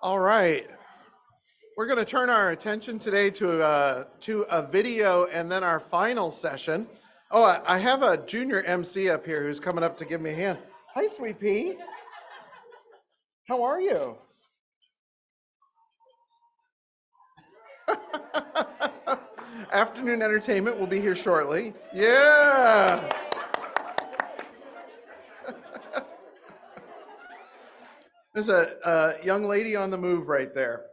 All right. We're going to turn our attention today to a video and then our final session. Oh, I have a junior MC up here who's coming up to give me a hand. Hi, Sweet Pea. How are you? Afternoon entertainment will be here shortly. Yeah. There's a young lady on the move right there.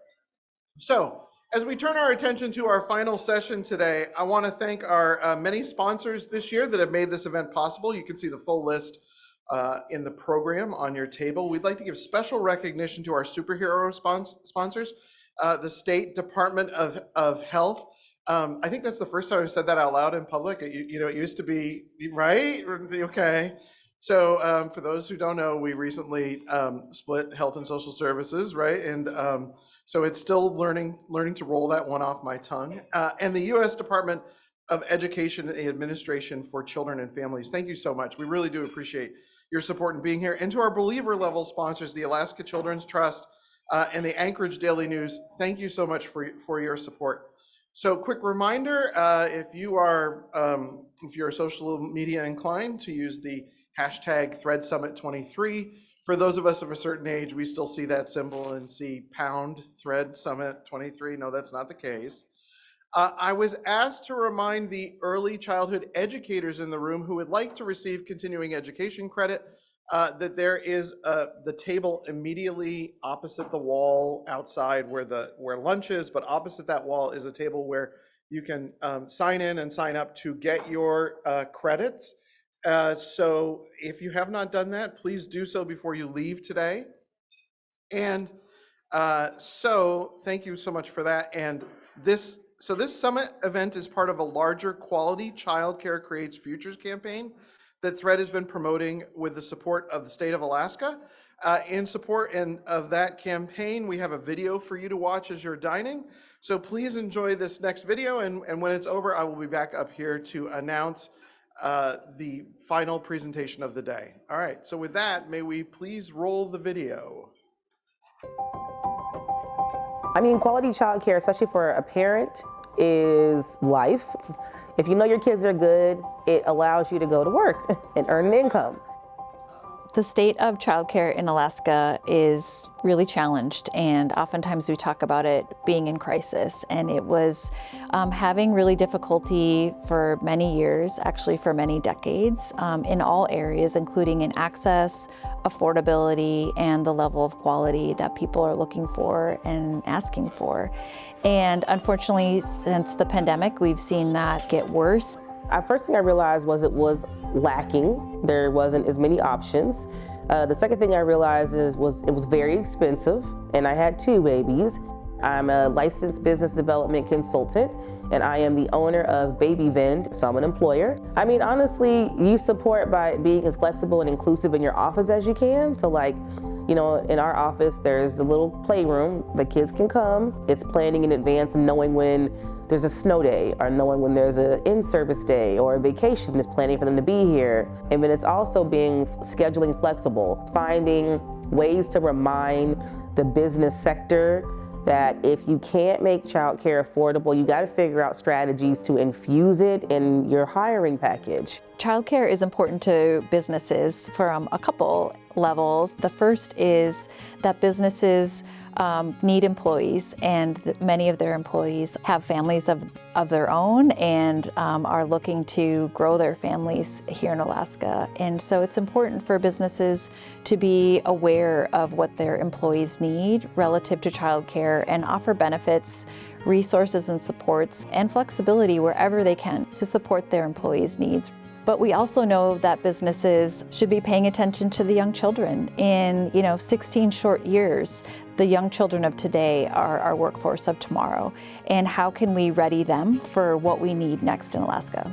So, as we turn our attention to our final session today, I want to thank our many sponsors this year that have made this event possible. You can see the full list in the program on your table. We'd like to give special recognition to our superhero sponsors, the State Department of Health. I think that's the first time I've said that out loud in public. It used to be, right? Okay. So for those who don't know, we recently split Health and Social Services, right? And so it's still learning to roll that one off my tongue. And the U.S. Department of Education and Administration for Children and Families. Thank you so much. We really do appreciate your support in being here. And to our believer level sponsors, the Alaska Children's Trust and the Anchorage Daily News, thank you so much for your support. So quick reminder, if you're social media inclined, to use the hashtag #ThreadSummit23. For those of us of a certain age, we still see that symbol and see #ThreadSummit23. No, that's not the case. I was asked to remind the early childhood educators in the room who would like to receive continuing education credit that there is the table immediately opposite the wall outside where lunch is, but opposite that wall is a table where you can sign in and sign up to get your credits. So if you have not done that, please do so before you leave today. And so thank you so much for that. And this summit event is part of a larger Quality Childcare Creates Futures campaign that Thread has been promoting with the support of the state of Alaska. In support of that campaign, we have a video for you to watch as you're dining. So please enjoy this next video. And when it's over, I will be back up here to announce the final presentation of the day. All right, so with that, may we please roll the video. I mean, quality childcare, especially for a parent, is life. If you know your kids are good, it allows you to go to work and earn an income. The state of childcare in Alaska is really challenged, and oftentimes we talk about it being in crisis. And it was having really difficulty for many years, actually for many decades, in all areas, including in access, affordability, and the level of quality that people are looking for and asking for. And unfortunately, since the pandemic, we've seen that get worse. First thing I realized was it was lacking. There wasn't as many options. The second thing I realized was it was very expensive, and I had 2 babies. I'm a licensed business development consultant, and I am the owner of Baby Vend, so I'm an employer. I mean, honestly, you support by being as flexible and inclusive in your office as you can. So like, you know, in our office, there's the little playroom. The kids can come. It's planning in advance and knowing when there's a snow day, or knowing when there's an in-service day or a vacation, is planning for them to be here. And then it's also being scheduling flexible, finding ways to remind the business sector that if you can't make childcare affordable, you got to figure out strategies to infuse it in your hiring package. Childcare is important to businesses from a couple levels. The first is that businesses need employees, and many of their employees have families of their own and are looking to grow their families here in Alaska. And so it's important for businesses to be aware of what their employees need relative to childcare and offer benefits, resources and supports, and flexibility wherever they can to support their employees' needs. But we also know that businesses should be paying attention to the young children. In 16 short years, the young children of today are our workforce of tomorrow. And how can we ready them for what we need next in Alaska?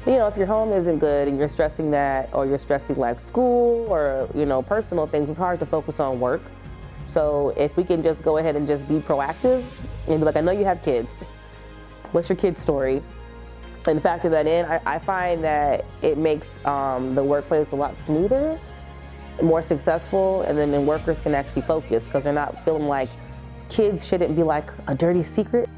You know, if your home isn't good and you're stressing that, or you're stressing like school or, personal things, it's hard to focus on work. So if we can just go ahead and just be proactive and be like, I know you have kids. What's your kid's story? And factor that in, I find that it makes the workplace a lot smoother. more successful, and then workers can actually focus because they're not feeling like kids shouldn't be like a dirty secret.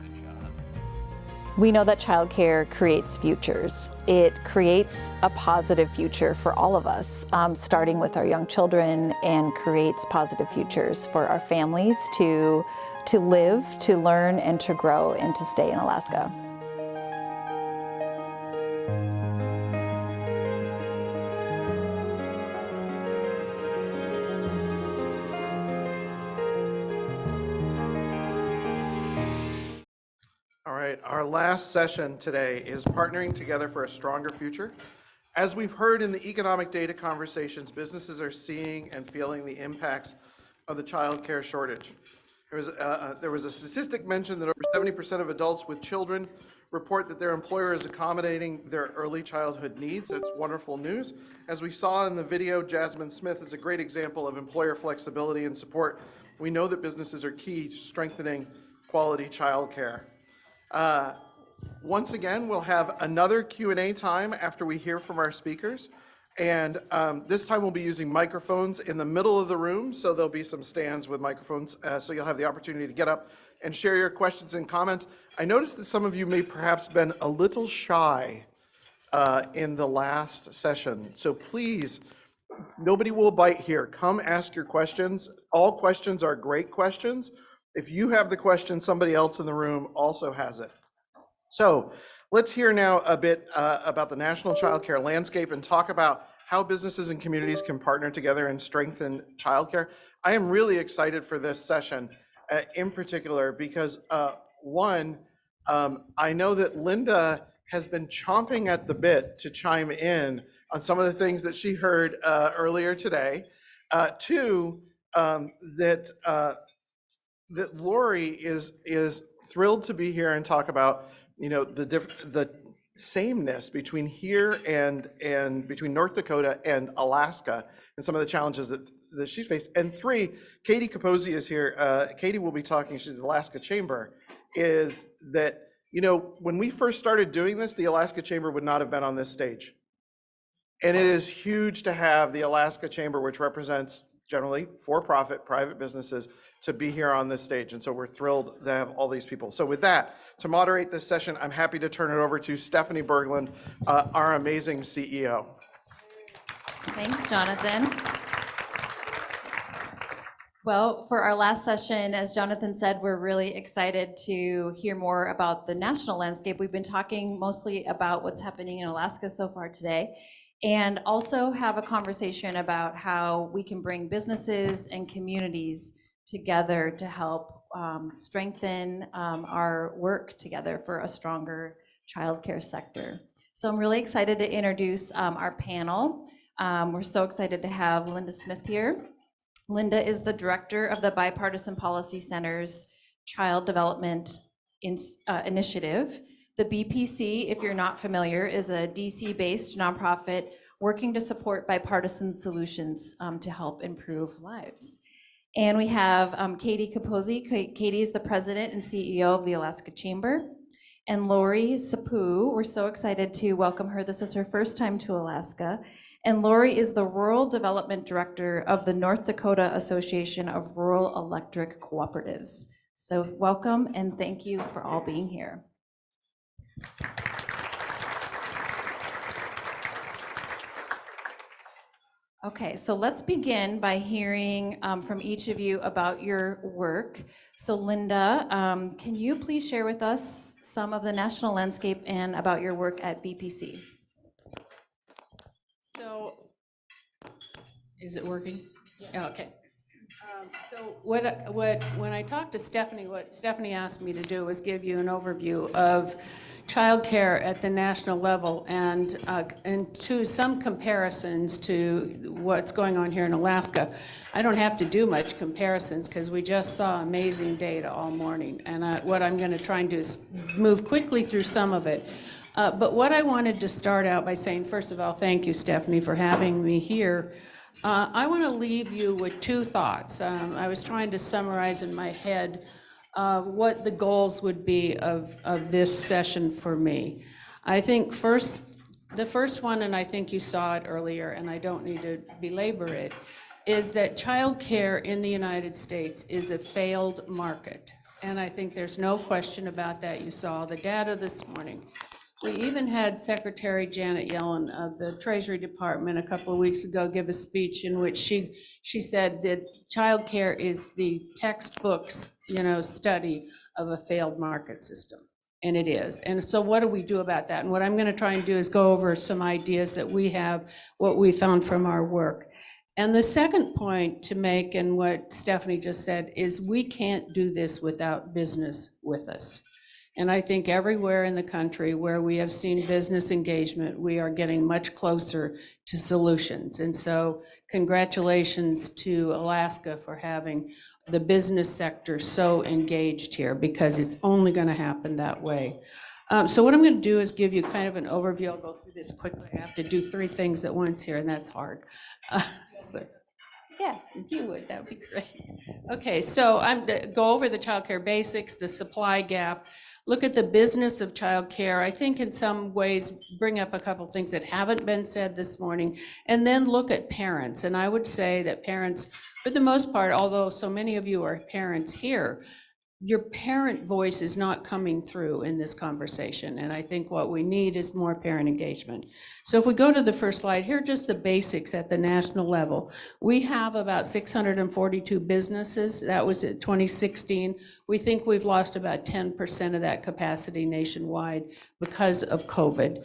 We know that childcare creates futures. It creates a positive future for all of us, starting with our young children, and creates positive futures for our families to live, to learn, and to grow, and to stay in Alaska. All right, our last session today is partnering together for a stronger future. As we've heard in the economic data conversations, businesses are seeing and feeling the impacts of the child care shortage. There was a statistic mentioned that over 70% of adults with children report that their employer is accommodating their early childhood needs. That's wonderful news. As we saw in the video, Jasmine Smith is a great example of employer flexibility and support. We know that businesses are key to strengthening quality child care. Once again, we'll have another Q&A time after we hear from our speakers. And this time we'll be using microphones in the middle of the room, so there'll be some stands with microphones, so you'll have the opportunity to get up and share your questions and comments. I noticed that some of you may perhaps been a little shy in the last session, so please, nobody will bite here. Come ask your questions. All questions are great questions. If you have the question, somebody else in the room also has it. So let's hear now a bit about the national childcare landscape and talk about how businesses and communities can partner together and strengthen childcare. I am really excited for this session in particular because one, I know that Linda has been chomping at the bit to chime in on some of the things that she heard earlier today. Two, that Lori is thrilled to be here and talk about, you know, the sameness between here and between North Dakota and Alaska and some of the challenges that she's faced. And three, Katie Capozzi is here. Katie will be talking, she's the Alaska Chamber, is that, you know, when we first started doing this, the Alaska Chamber would not have been on this stage. And it is huge to have the Alaska Chamber, which represents generally for-profit private businesses, to be here on this stage. And so we're thrilled to have all these people. So with that, to moderate this session, I'm happy to turn it over to Stephanie Berglund, our amazing CEO. Thanks, Jonathan. Well, for our last session, as Jonathan said, we're really excited to hear more about the national landscape. We've been talking mostly about what's happening in Alaska so far today, and also have a conversation about how we can bring businesses and communities together to help strengthen our work together for a stronger childcare sector. So I'm really excited to introduce our panel. We're so excited to have Linda Smith here. Linda is the director of the Bipartisan Policy Center's Child Development Initiative. The BPC, if you're not familiar, is a DC-based nonprofit working to support bipartisan solutions to help improve lives. And we have Katie Capozzi. Katie is the president and CEO of the Alaska Chamber. And Lori Sapu, we're so excited to welcome her. This is her first time to Alaska. And Lori is the Rural Development Director of the North Dakota Association of Rural Electric Cooperatives. So welcome and thank you for all being here. Okay, so let's begin by hearing from each of you about your work. So Linda, can you please share with us some of the national landscape and about your work at BPC? So, is it working? Yeah. Oh, okay. So when I talked to Stephanie, what Stephanie asked me to do was give you an overview of childcare at the national level and to some comparisons to what's going on here in Alaska. I don't have to do much comparisons because we just saw amazing data all morning. And what I'm going to try and do is move quickly through some of it. But what I wanted to start out by saying, first of all, thank you, Stephanie, for having me here. I want to leave you with two thoughts. I was trying to summarize in my head what the goals would be of this session for me. I think the first one, and I think you saw it earlier, and I don't need to belabor it, is that childcare in the United States is a failed market. And I think there's no question about that. You saw the data this morning. We even had Secretary Janet Yellen of the Treasury Department a couple of weeks ago give a speech in which she said that childcare is the textbooks, study of a failed market system. And it is. And so what do we do about that? And what I'm going to try and do is go over some ideas that we have, what we found from our work. And the second point to make, and what Stephanie just said, is we can't do this without business with us. And I think everywhere in the country where we have seen business engagement, we are getting much closer to solutions. And so congratulations to Alaska for having the business sector so engaged here, because it's only going to happen that way. So what I'm going to do is give you kind of an overview. I'll go through this quickly. I have to do 3 things at once here, and that's hard. Yeah, if you would, that would be great. Okay, so I'm going to go over the childcare basics, the supply gap, look at the business of childcare. I think in some ways bring up a couple things that haven't been said this morning, and then look at parents. And I would say that parents, for the most part, although so many of you are parents here, your parent voice is not coming through in this conversation. And I think what we need is more parent engagement. So if we go to the first slide, here are just the basics at the national level. We have about 642 businesses. That was at 2016. We think we've lost about 10% of that capacity nationwide because of COVID.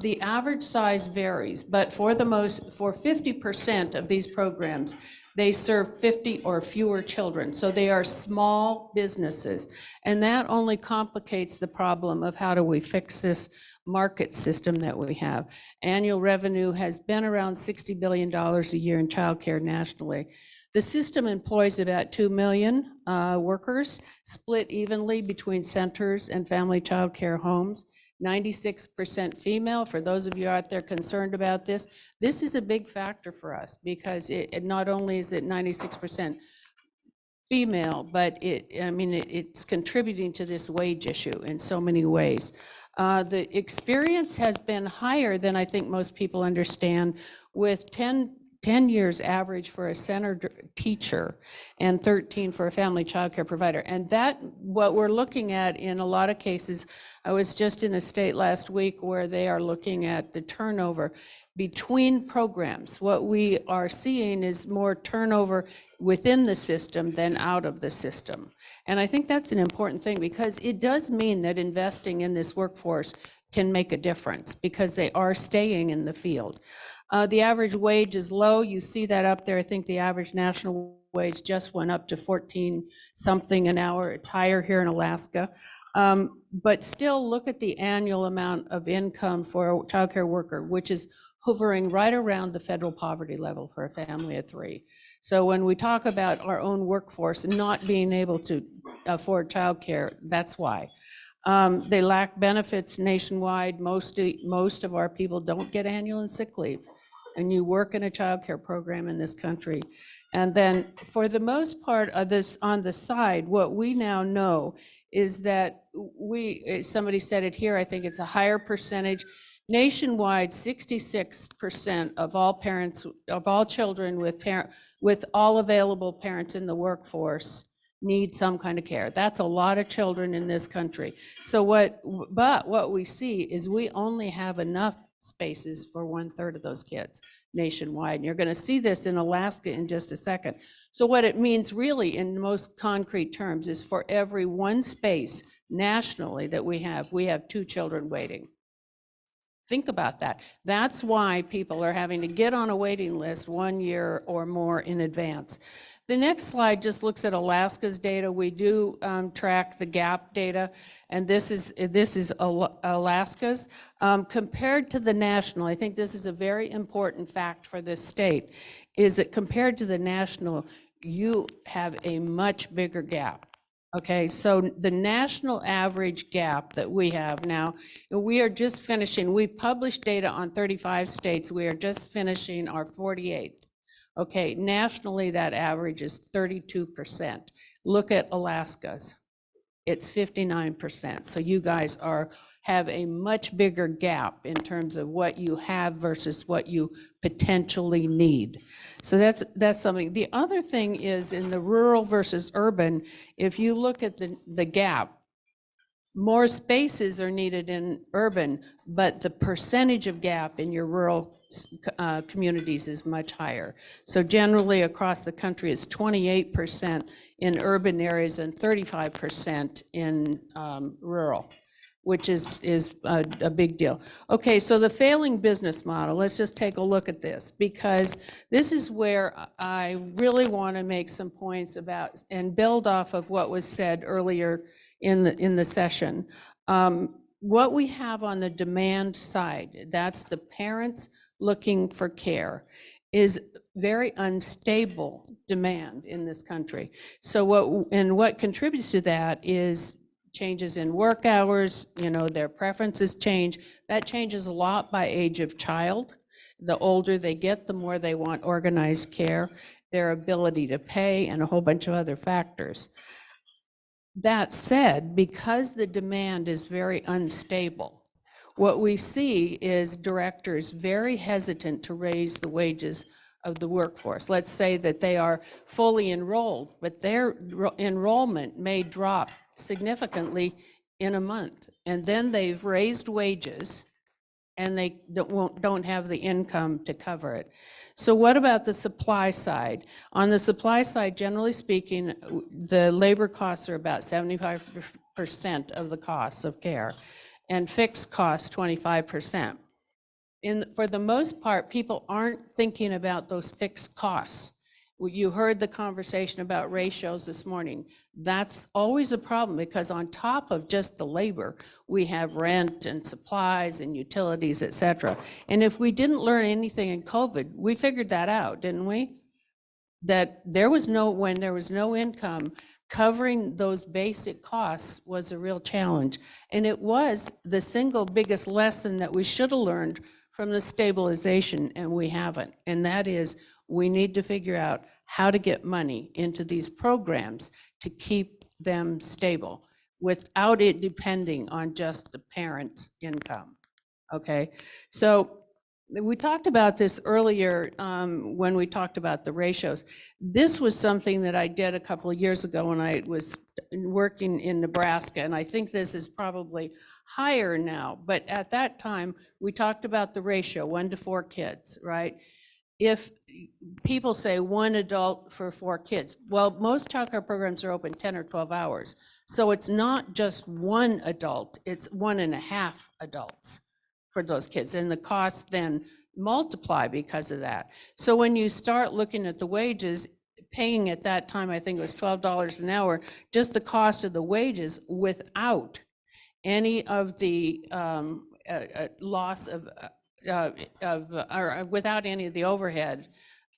The average size varies, but for 50% of these programs, they serve 50 or fewer children. So they are small businesses. And that only complicates the problem of how do we fix this market system that we have. Annual revenue has been around $60 billion a year in childcare nationally. The system employs about 2 million workers, split evenly between centers and family childcare homes. 96% female. For those of you out there concerned about this is a big factor for us, because it not only is it 96% female, but it's contributing to this wage issue in so many ways. The experience has been higher than I think most people understand, with 10 years average for a center teacher and 13 for a family child care provider. And that, what we're looking at in a lot of cases, I was just in a state last week where they are looking at the turnover between programs. What we are seeing is more turnover within the system than out of the system. And I think that's an important thing, because it does mean that investing in this workforce can make a difference, because they are staying in the field. The average wage is low. You see that up there. I think the average national wage just went up to 14 something an hour. It's higher here in Alaska. But still, look at the annual amount of income for a childcare worker, which is hovering right around the federal poverty level for a family of 3. So when we talk about our own workforce not being able to afford childcare, that's why. They lack benefits nationwide. Most of our people don't get annual and sick leave, and you work in a childcare program in this country. And then for the most part of this on the side, what we now know is that somebody said it here, I think it's a higher percentage. Nationwide, 66% of all parents, of all children with all available parents in the workforce need some kind of care. That's a lot of children in this country. So what we see is we only have enough spaces for 1/3 of those kids nationwide. And you're going to see this in Alaska in just a second. So what it means really in most concrete terms is for every 1 space nationally that we have 2 children waiting. Think about that. That's why people are having to get on a waiting list 1 year or more in advance. The next slide just looks at Alaska's data. We do track the gap data, and this is Alaska's. Compared to the national, I think this is a very important fact for this state, is that compared to the national, you have a much bigger gap. Okay, so the national average gap that we have now, we are just finishing, we published data on 35 states, we are just finishing our 48th. Okay, nationally that average is 32%. Look at Alaska's. it's 59%. So you guys have a much bigger gap in terms of what you have versus what you potentially need. So that's something. The other thing is in the rural versus urban, if you look at the gap, more spaces are needed in urban, but the percentage of gap in your rural communities is much higher. So generally across the country, it's 28% in urban areas and 35% in rural, which is a big deal. Okay, so the failing business model, let's just take a look at this, because this is where I really want to make some points about and build off of what was said earlier in the session. What we have on the demand side, that's the parents looking for care, is very unstable demand in this country. So what contributes to that is changes in work hours, their preferences change. That changes a lot by age of child. The older they get, the more they want organized care, their ability to pay, and a whole bunch of other factors. That said, because the demand is very unstable, what we see is directors very hesitant to raise the wages of the workforce. Let's say that they are fully enrolled, but their enrollment may drop significantly in a month. And then they've raised wages and they don't have the income to cover it. So what about the supply side? On the supply side, generally speaking, the labor costs are about 75% of the costs of care, and fixed costs 25%. For the most part, people aren't thinking about those fixed costs. You heard the conversation about ratios this morning. That's always a problem, because on top of just the labor, we have rent and supplies and utilities, et cetera. And if we didn't learn anything in COVID, we figured that out, didn't we? That when there was no income, covering those basic costs was a real challenge. And it was the single biggest lesson that we should have learned from the stabilization, and we haven't. And that is, we need to figure out how to get money into these programs to keep them stable without it depending on just the parent's income. Okay, so we talked about this earlier when we talked about the ratios. This was something that I did a couple of years ago when I was working in Nebraska, and I think this is probably higher now, but at that time, we talked about the ratio, 1 to 4 kids, right? If people say 1 adult for 4 kids, well, most childcare programs are open 10 or 12 hours. So it's not just 1 adult, it's 1.5 adults for those kids. And the costs then multiply because of that. So when you start looking at the wages, paying at that time, I think it was $12 an hour, just the cost of the wages without any of the loss of or without any of the overhead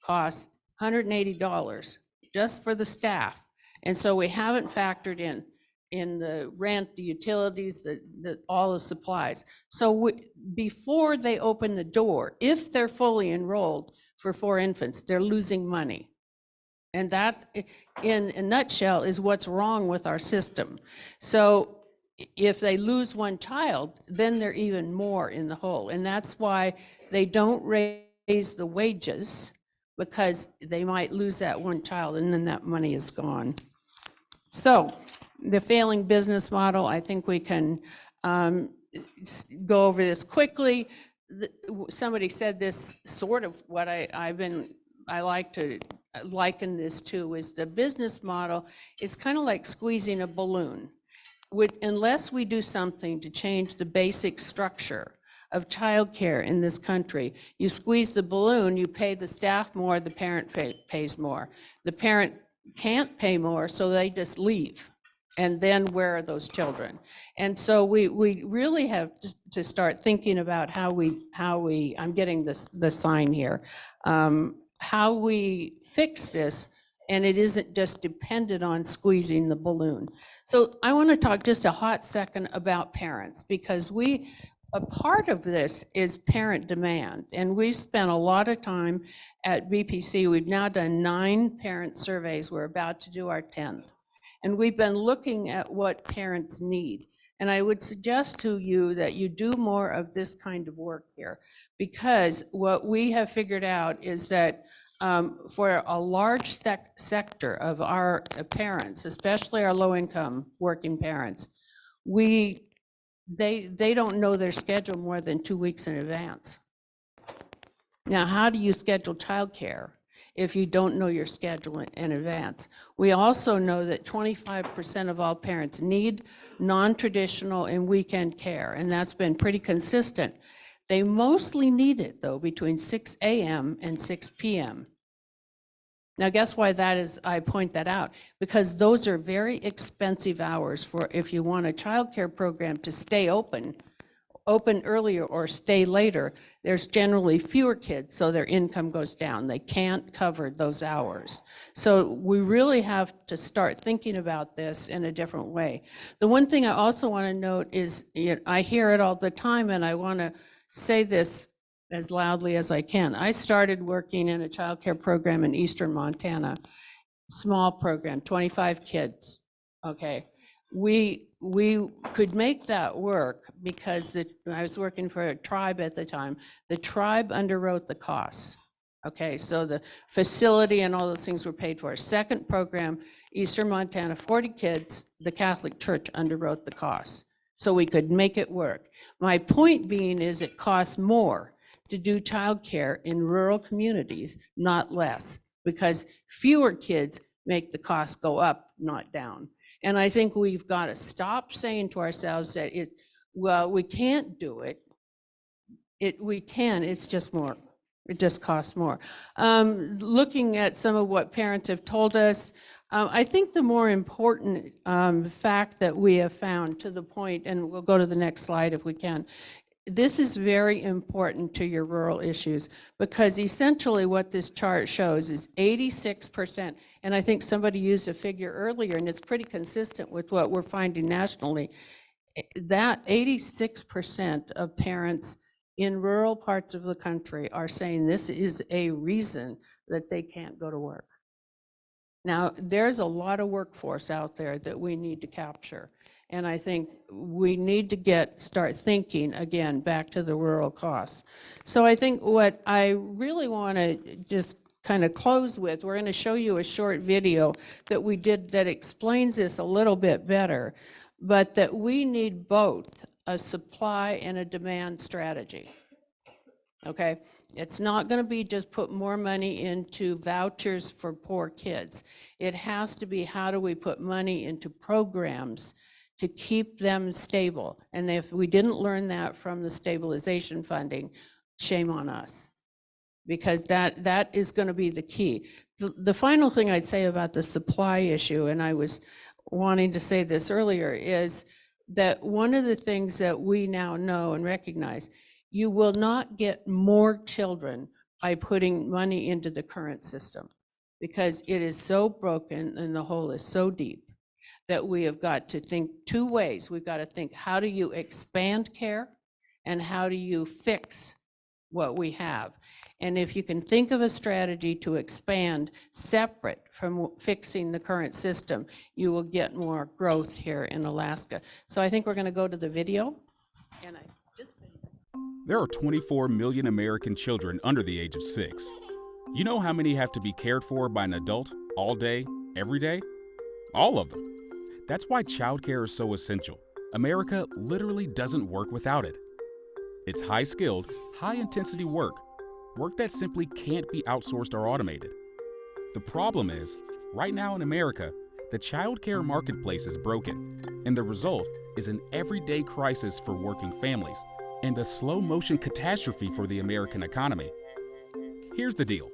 costs, $180 just for the staff. And so we haven't factored in the rent, the utilities, all the supplies. So before they open the door, if they're fully enrolled for 4 infants, they're losing money. And that, in a nutshell, is what's wrong with our system. So if they lose 1 child, then they're even more in the hole. And that's why they don't raise the wages, because they might lose that 1 child and then that money is gone. So the failing business model, I think we can go over this quickly. Somebody said this, sort of what I like to liken this to is the business model is kind of like squeezing a balloon. Unless we do something to change the basic structure of childcare in this country, you squeeze the balloon, you pay the staff more, the parent pays more. The parent can't pay more, so they just leave. And then where are those children? And so we really have to start thinking about how we I'm getting the sign here, how we fix this, and it isn't just dependent on squeezing the balloon. So I want to talk just a hot second about parents, because a part of this is parent demand, and we've spent a lot of time at BPC. We've now done 9 parent surveys. We're about to do our 10th. And we've been looking at what parents need. And I would suggest to you that you do more of this kind of work here, because what we have figured out is that for a large sector of our parents, especially our low-income working parents, they don't know their schedule more than 2 weeks in advance. Now, how do you schedule childcare if you don't know your schedule in advance? We also know that 25% of all parents need non-traditional and weekend care, and that's been pretty consistent. They mostly need it, though, between 6 a.m. and 6 p.m. Now, guess why that is? I point that out because those are very expensive hours for if you want a childcare program to stay open earlier or stay later. There's generally fewer kids, so their income goes down. They can't cover those hours. So we really have to start thinking about this in a different way. The one thing I also want to note is, I hear it all the time, and I want to say this as loudly as I can. I started working in a childcare program in eastern Montana, small program, 25 kids, okay? We could make that work because I was working for a tribe at the time. The tribe underwrote the costs, okay? So the facility and all those things were paid for. Second program, eastern Montana, 40 kids, the Catholic Church underwrote the costs. So we could make it work. My point being is it costs more to do childcare in rural communities, not less, because fewer kids make the cost go up, not down. And I think we've got to stop saying to ourselves that we can't do it. We can, it's just more. It just costs more. Looking at some of what parents have told us, I think the more important fact that we have found to the point, and we'll go to the next slide if we can, this is very important to your rural issues, because essentially what this chart shows is 86%, and I think somebody used a figure earlier, and it's pretty consistent with what we're finding nationally, that 86% of parents in rural parts of the country are saying this is a reason that they can't go to work. Now, there's a lot of workforce out there that we need to capture. And I think we need to start thinking again back to the rural costs. So I think what I really want to just kind of close with, we're going to show you a short video that we did that explains this a little bit better, but that we need both a supply and a demand strategy. Okay, it's not going to be just put more money into vouchers for poor kids. It has to be, how do we put money into programs to keep them stable? And if we didn't learn that from the stabilization funding, shame on us, because that is going to be the key. The final thing I'd say about the supply issue, and I was wanting to say this earlier, is that one of the things that we now know and recognize, you will not get more children by putting money into the current system, because it is so broken and the hole is so deep that we have got to think two ways. We've got to think, how do you expand care, and how do you fix what we have? And if you can think of a strategy to expand separate from fixing the current system, you will get more growth here in Alaska. So I think we're going to go to the video. And there are 24 million American children under the age of 6. You know how many have to be cared for by an adult all day, every day? All of them. That's why childcare is so essential. America literally doesn't work without it. It's high-skilled, high-intensity work that simply can't be outsourced or automated. The problem is, right now in America, the childcare marketplace is broken, and the result is an everyday crisis for working families and a slow-motion catastrophe for the American economy. Here's the deal.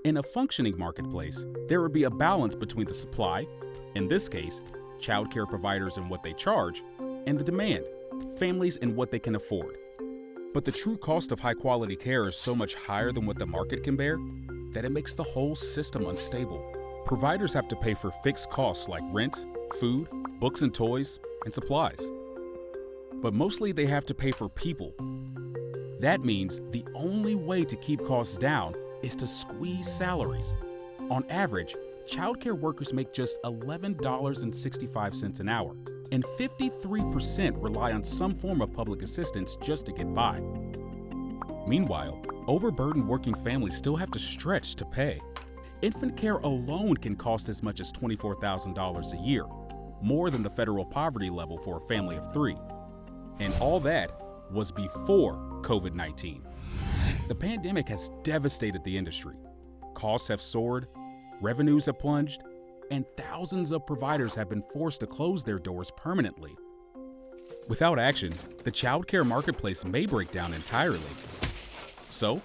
In a functioning marketplace, there would be a balance between the supply, in this case, childcare providers and what they charge, and the demand, families and what they can afford. But the true cost of high-quality care is so much higher than what the market can bear that it makes the whole system unstable. Providers have to pay for fixed costs like rent, food, books and toys, and supplies. But mostly they have to pay for people. That means the only way to keep costs down is to squeeze salaries. On average, childcare workers make just $11.65 an hour, and 53% rely on some form of public assistance just to get by. Meanwhile, overburdened working families still have to stretch to pay. Infant care alone can cost as much as $24,000 a year, more than the federal poverty level for a family of 3. And all that was before COVID-19. The pandemic has devastated the industry. Costs have soared, revenues have plunged, and thousands of providers have been forced to close their doors permanently. Without action, the childcare marketplace may break down entirely. So,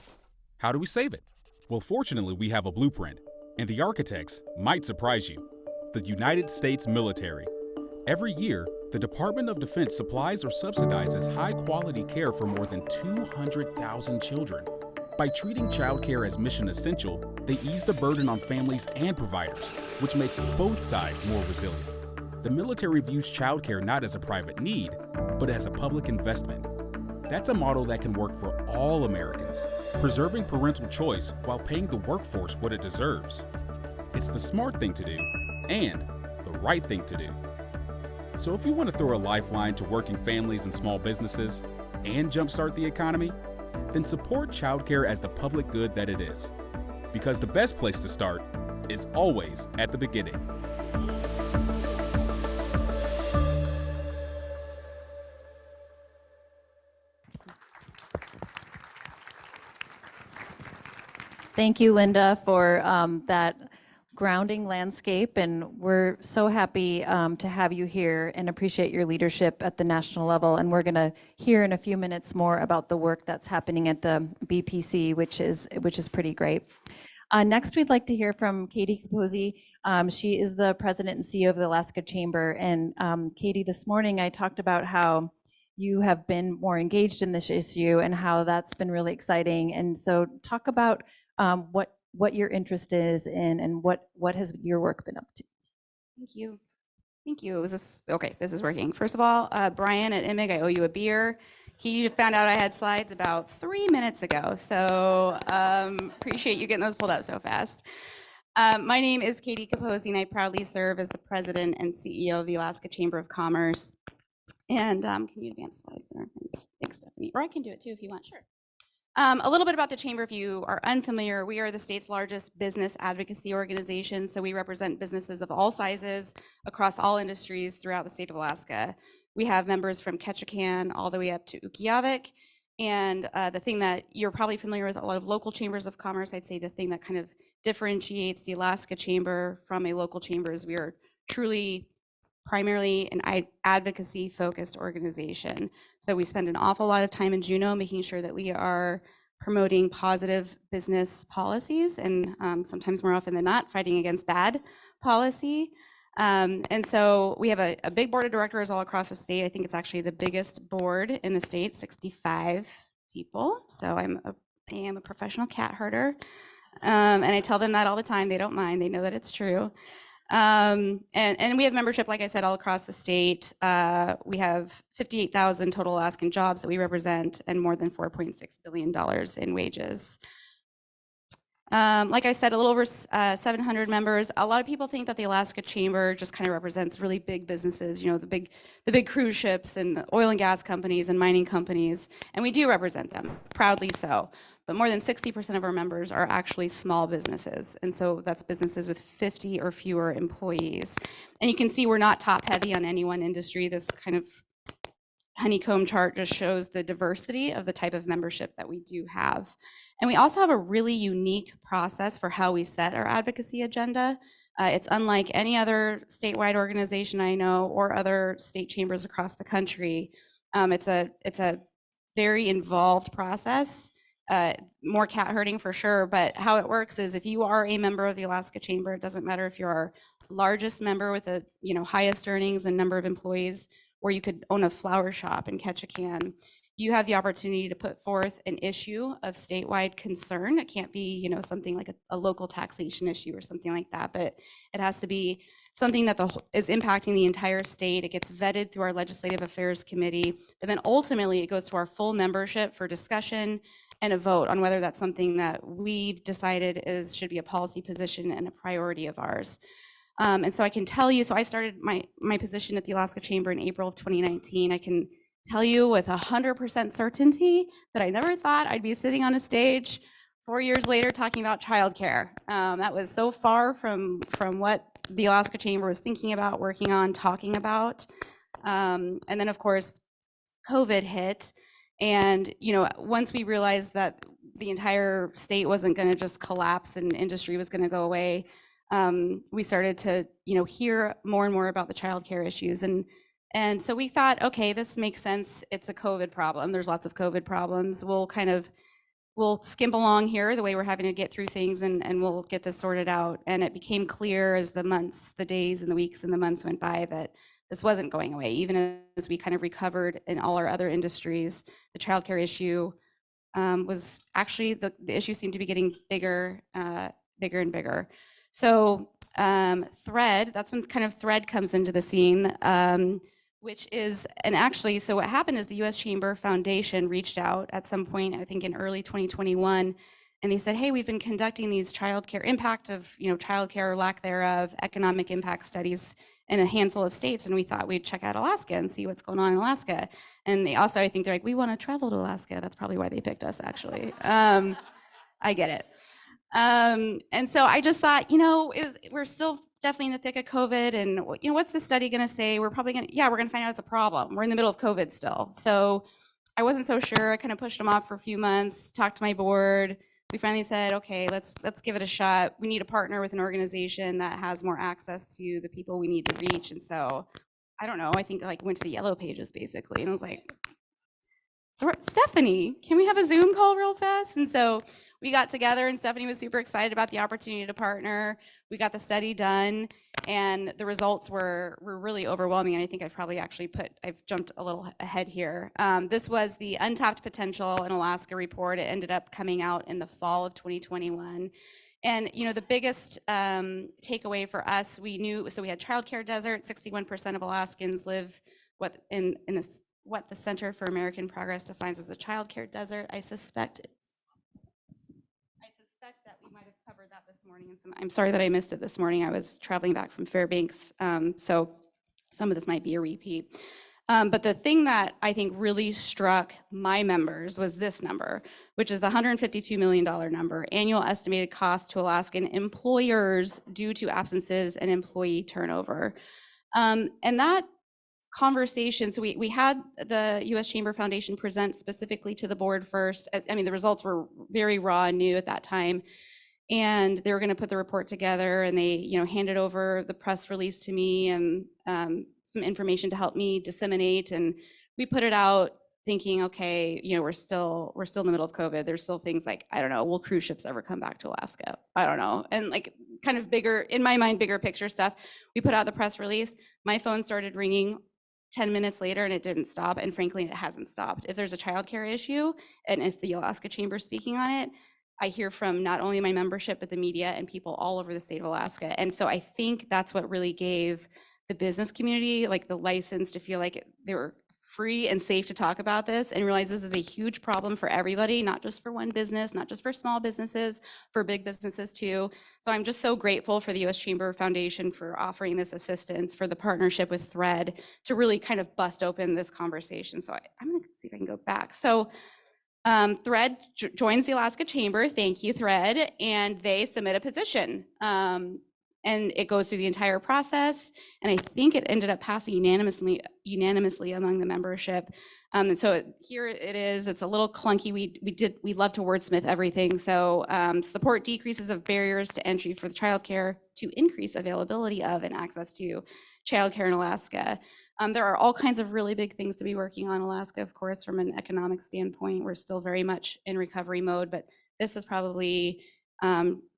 how do we save it? Well, fortunately, we have a blueprint, and the architects might surprise you: the United States military. Every year, the Department of Defense supplies or subsidizes high-quality care for more than 200,000 children. By treating childcare as mission essential, they ease the burden on families and providers, which makes both sides more resilient. The military views childcare not as a private need, but as a public investment. That's a model that can work for all Americans, preserving parental choice while paying the workforce what it deserves. It's the smart thing to do and the right thing to do. So if you want to throw a lifeline to working families and small businesses and jumpstart the economy, then support childcare as the public good that it is. Because the best place to start is always at the beginning. Thank you, Linda, for that grounding landscape, and we're so happy to have you here and appreciate your leadership at the national level. And we're going to hear in a few minutes more about the work that's happening at the BPC, which is pretty great. Next, we'd like to hear from Katie Capozzi. She is the president and CEO of the Alaska Chamber. And Katie, this morning I talked about how you have been more engaged in this issue and how that's been really exciting. And so talk about what your interest is in and what has your work been up to. Thank you. Thank you. Is this okay? This is working. First of all, Brian at IMIG, I owe you a beer. He found out I had slides about 3 minutes ago, so appreciate you getting those pulled out so fast. My name is Katie Capozzi, and I proudly serve as the president and CEO of the Alaska Chamber of Commerce. And can you advance slides there? Thanks, Stephanie. Or I can do it too if you want. Sure. A little bit about the Chamber. If you are unfamiliar, we are the state's largest business advocacy organization. So we represent businesses of all sizes across all industries throughout the state of Alaska. We have members from Ketchikan all the way up to Ukqiavik. And the thing that you're probably familiar with, a lot of local chambers of commerce, I'd say the thing that kind of differentiates the Alaska Chamber from a local chamber is we are truly primarily an advocacy focused organization. So we spend an awful lot of time in Juneau making sure that we are promoting positive business policies and sometimes more often than not fighting against bad policy. And so we have a big board of directors all across the state. I think it's actually the biggest board in the state, 65 people. So I am a professional cat herder. And I tell them that all the time. They don't mind. They know that it's true. And we have membership, like I said, all across the state. We have 58,000 total Alaskan jobs that we represent and more than $4.6 billion in wages. Like I said, a little over 700 members. A lot of people think that the Alaska Chamber just kind of represents really big businesses, you know, the big cruise ships and the oil and gas companies and mining companies, and we do represent them, proudly so. But more than 60% of our members are actually small businesses, and so that's businesses with 50 or fewer employees. And you can see we're not top heavy on any one industry. This kind of honeycomb chart just shows the diversity of the type of membership that we do have. And we also have a really unique process for how we set our advocacy agenda. It's unlike any other statewide organization I know or other state chambers across the country. It's a very involved process, more cat herding for sure, but how it works is if you are a member of the Alaska Chamber, it doesn't matter if you're our largest member with the highest earnings and number of employees, or you could own a flower shop in Ketchikan, you have the opportunity to put forth an issue of statewide concern. It can't be, something like a local taxation issue or something like that, but it has to be something that is impacting the entire state. It gets vetted through our Legislative Affairs Committee, but then ultimately it goes to our full membership for discussion and a vote on whether that's something that we've decided should be a policy position and a priority of ours. And so I can tell you, so I started my position at the Alaska Chamber in April of 2019. I can tell you with 100% certainty that I never thought I'd be sitting on a stage 4 years later talking about childcare. That was so far from what the Alaska Chamber was thinking about, working on, talking about. And then of course, COVID hit. And once we realized that the entire state wasn't going to just collapse and industry was going to go away, we started to hear more and more about the childcare issues. And so we thought, okay, this makes sense. It's a COVID problem. There's lots of COVID problems. We'll skimp along here the way we're having to get through things, and we'll get this sorted out. And it became clear as the months, the days and the weeks and the months went by that this wasn't going away. Even as we kind of recovered in all our other industries, the childcare issue was actually, the issue seemed to be getting bigger and bigger. So Thread, that's when kind of Thread comes into the scene, which is, and actually, so what happened is the U.S. Chamber Foundation reached out at some point, I think in early 2021, and they said, hey, we've been conducting these childcare impact of, childcare or lack thereof, economic impact studies in a handful of states, and we thought we'd check out Alaska and see what's going on in Alaska. And they also, I think they're like, we want to travel to Alaska. That's probably why they picked us, actually. I get it. And so I just thought, we're still definitely in the thick of COVID, and what's the study going to say? We're probably going to, we're going to find out it's a problem. We're in the middle of COVID still. So I wasn't so sure. I kind of pushed them off for a few months, talked to my board. We finally said, okay, let's give it a shot. We need to partner with an organization that has more access to the people we need to reach. And so, I don't know, I think I went to the Yellow Pages basically, and I was like, Stephanie, can we have a Zoom call real fast? And so we got together, and Stephanie was super excited about the opportunity to partner. We got the study done, and the results were really overwhelming. And I think I've probably actually I've jumped a little ahead here. This was the Untapped Potential in Alaska report. It ended up coming out in the fall of 2021. And the biggest takeaway for us, we knew, so we had childcare desert. 61% of Alaskans live what the Center for American Progress defines as a childcare desert. I suspect that we might have covered that this morning. And I'm sorry that I missed it this morning. I was traveling back from Fairbanks, so some of this might be a repeat. But the thing that I think really struck my members was this number, which is the $152 million number, annual estimated cost to Alaskan employers due to absences and employee turnover. And that conversation, so we had the U.S. Chamber Foundation present specifically to the board first. I mean, the results were very raw and new at that time, and they were going to put the report together, and they handed over the press release to me and some information to help me disseminate, and we put it out thinking, okay, we're still in the middle of COVID. There's still things like, I don't know, will cruise ships ever come back to Alaska? I don't know. And kind of bigger, in my mind, bigger picture stuff. We put out the press release. My phone started ringing 10 minutes later, and it didn't stop. And frankly, it hasn't stopped. If there's a childcare issue, and if the Alaska Chamber is speaking on it, I hear from not only my membership, but the media and people all over the state of Alaska. And so I think that's what really gave the business community the license to feel like they were free and safe to talk about this, and realize this is a huge problem for everybody, not just for one business, not just for small businesses, for big businesses too. So I'm just so grateful for the U.S. Chamber Foundation for offering this assistance, for the partnership with Thread to really kind of bust open this conversation. So I'm gonna see if I can go back. So Thread joins the Alaska Chamber, thank you Thread, and they submit a petition. And it goes through the entire process, and I think it ended up passing unanimously among the membership. And so here it is. It's a little clunky. We love to wordsmith everything. So support decreases of barriers to entry for the childcare to increase availability of and access to childcare in Alaska. There are all kinds of really big things to be working on in Alaska, of course, from an economic standpoint. We're still very much in recovery mode, but this has probably